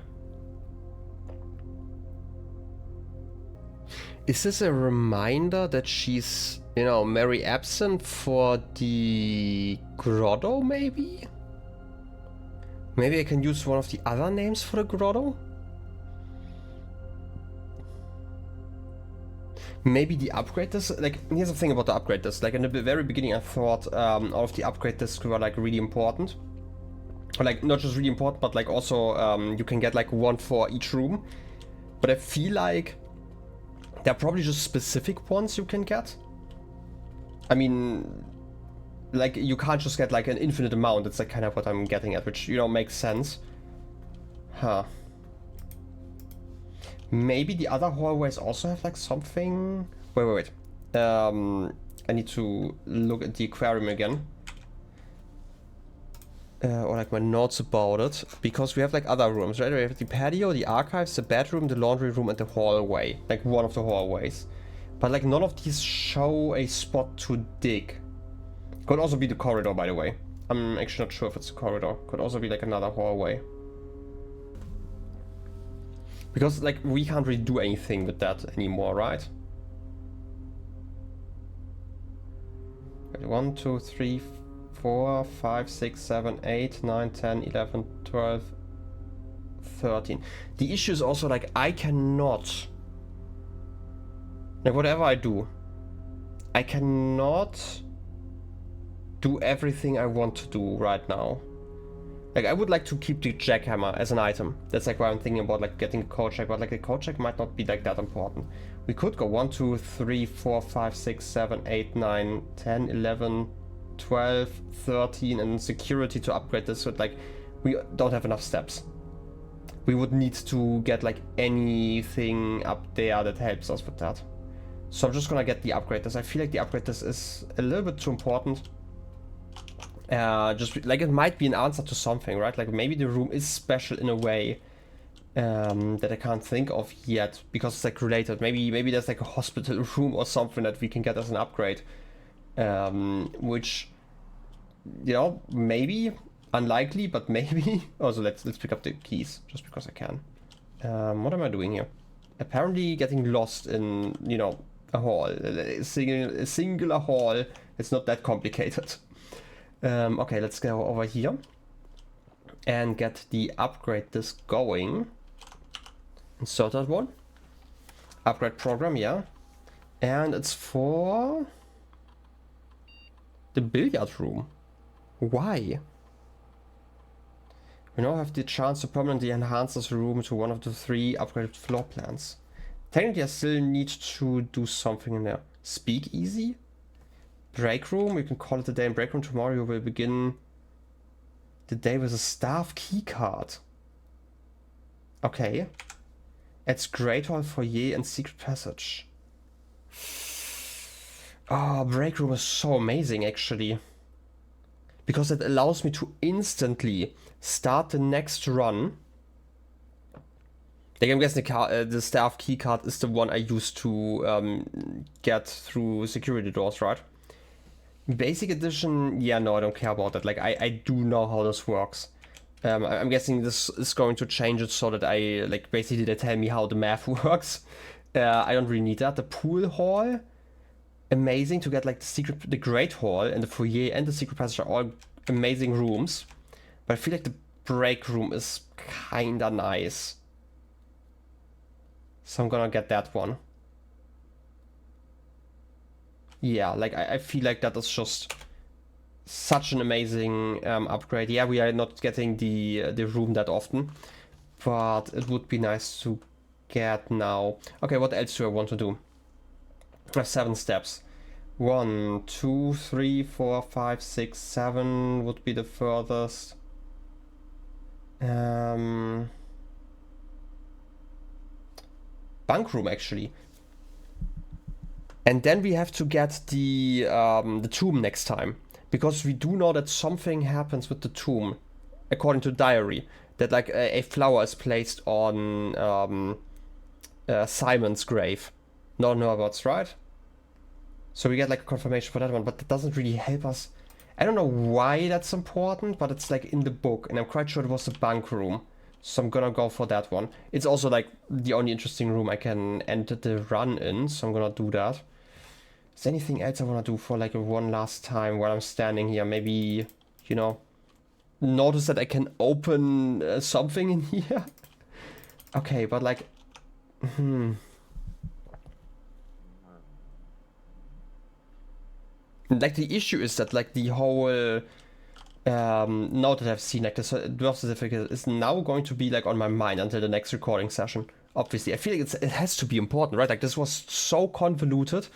Is this a reminder that she's, you know, Mary Epson for the grotto, maybe? Maybe I can use one of the other names for the grotto? Maybe the upgrade disc, like, here's the thing about the upgrade disc. Like, in the very beginning, I thought all of the upgrade discs were, like, really important. Or, like, not just really important, but, like, also you can get, like, one for each room. But I feel like there are probably just specific ones you can get. I mean, like, you can't just get, like, an infinite amount. It's, like, kind of what I'm getting at, which, you know, makes sense. Huh. Maybe the other hallways also have like something. Wait. I need to look at the aquarium again. Or like my notes about it. Because we have like other rooms, right? We have the patio, the archives, the bedroom, the laundry room, and the hallway. Like one of the hallways. But like none of these show a spot to dig. Could also be the corridor, by the way. I'm actually not sure if it's a corridor. Could also be like another hallway. Because, like, we can't really do anything with that anymore, right? 1, 2, 3, 4, 5, 6, 7, 8, 9, 10, 11, 12, 13. The issue is also, like, I cannot... Like, whatever I do, I cannot do everything I want to do right now. Like, I would like to keep the jackhammer as an item. That's like why I'm thinking about like getting a code check, but like the code check might not be like that important. We could go 1, 2, 3, 4, 5, 6, 7, 8, 9, 10, 11, 12, 13, and security to upgrade this, but like we don't have enough steps. We would need to get like anything up there that helps us with that. So I'm just gonna get the upgrade this. I feel like the upgrade this is a little bit too important. Just like it might be an answer to something, right? Like maybe the room is special in a way that I can't think of yet because it's like related. Maybe there's like a hospital room or something that we can get as an upgrade, which, you know, maybe unlikely, but maybe. Also, let's pick up the keys just because I can. What am I doing here? Apparently getting lost in, you know, a hall, a singular hall. It's not that complicated. Okay, let's go over here and get the upgrade disc going. Insert that one. Upgrade program, yeah. And it's for the billiard room. Why? We now have the chance to permanently enhance this room to one of the 3 upgraded floor plans. Technically, I still need to do something in there. Speakeasy? Break room, we can call it a day in break room. Tomorrow you will begin the day with a staff key card. Okay. It's Great Hall, Foyer, and Secret Passage. Oh, break room is so amazing actually. Because it allows me to instantly start the next run. Like I'm guessing the staff key card is the one I used to get through security doors, right? Basic edition, yeah, no, I don't care about that. Like, I do know how this works. I'm guessing this is going to change it so that basically they tell me how the math works. I don't really need that. The pool hall, amazing to get like the Great Hall and the Foyer and the Secret Passage are all amazing rooms. But I feel like the break room is kinda nice. So I'm gonna get that one. Yeah, like I feel like that is just such an amazing upgrade. Yeah, we are not getting the room that often, but it would be nice to get now. Okay, what else do I want to do? I have 7 steps. 1, 2, 3, 4, 5, 6, 7 would be the furthest. Bunk room actually. And then we have to get the tomb next time. Because we do know that something happens with the tomb, according to the diary. That like a flower is placed on Simon's grave. Not Norbert's, right? So we get like a confirmation for that one, but that doesn't really help us. I don't know why that's important, but it's like in the book, and I'm quite sure it was the bunk room. So I'm gonna go for that one. It's also like the only interesting room I can enter the run in, so I'm gonna do that. Is there anything else I wanna do for like a one last time while I'm standing here? Maybe, you know, notice that I can open something in here? Okay, but like, Like the issue is that like the whole now that I've seen like the birth certificate is now going to be like on my mind until the next recording session. Obviously, I feel like it has to be important, right? Like this was so convoluted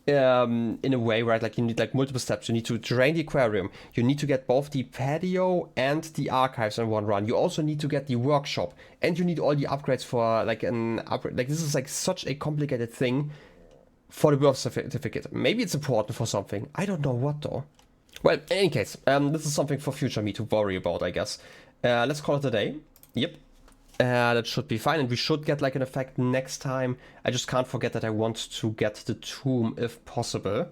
in a way, right? Like you need like multiple steps. You need to drain the aquarium. You need to get both the patio and the archives in one run. You also need to get the workshop, and you need all the upgrades for like an upgrade. Like this is like such a complicated thing for the birth certificate. Maybe it's important for something. I don't know what though. Well, in any case, this is something for future me to worry about, I guess. Let's call it a day. Yep. That should be fine, and we should get like an effect next time. I just can't forget that I want to get the tomb if possible.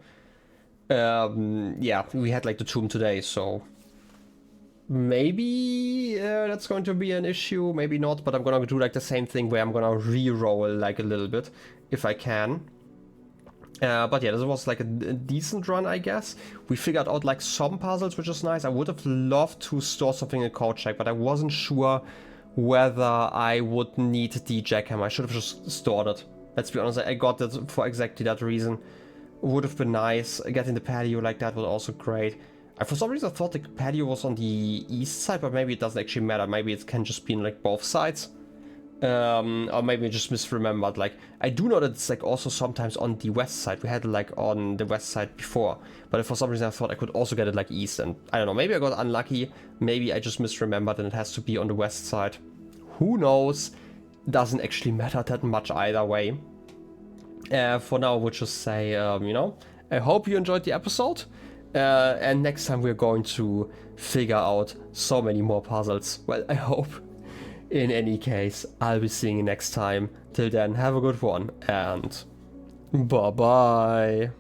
Yeah, we had like the tomb today, so maybe that's going to be an issue, maybe not, but I'm gonna do like the same thing where I'm gonna re-roll like a little bit if I can. But yeah, this was like a decent run, I guess. We figured out like some puzzles, which is nice. I would have loved to store something in Code Check, but I wasn't sure whether I would need the jackhammer. I should have just stored it. Let's be honest, I got it for exactly that reason. Would have been nice. Getting the patio like that was also great. For some reason I thought the patio was on the east side, but maybe it doesn't actually matter. Maybe it can just be in like both sides. Or maybe I just misremembered. Like, I do know that it's like also sometimes on the west side. We had it like on the west side before, but for some reason I thought I could also get it like east, and I don't know, maybe I got unlucky, maybe I just misremembered and it has to be on the west side. Who knows? Doesn't actually matter that much either way. For now I would just say, you know, I hope you enjoyed the episode, and next time we're going to figure out so many more puzzles. Well, I hope. In any case, I'll be seeing you next time. Till then, have a good one, and bye-bye.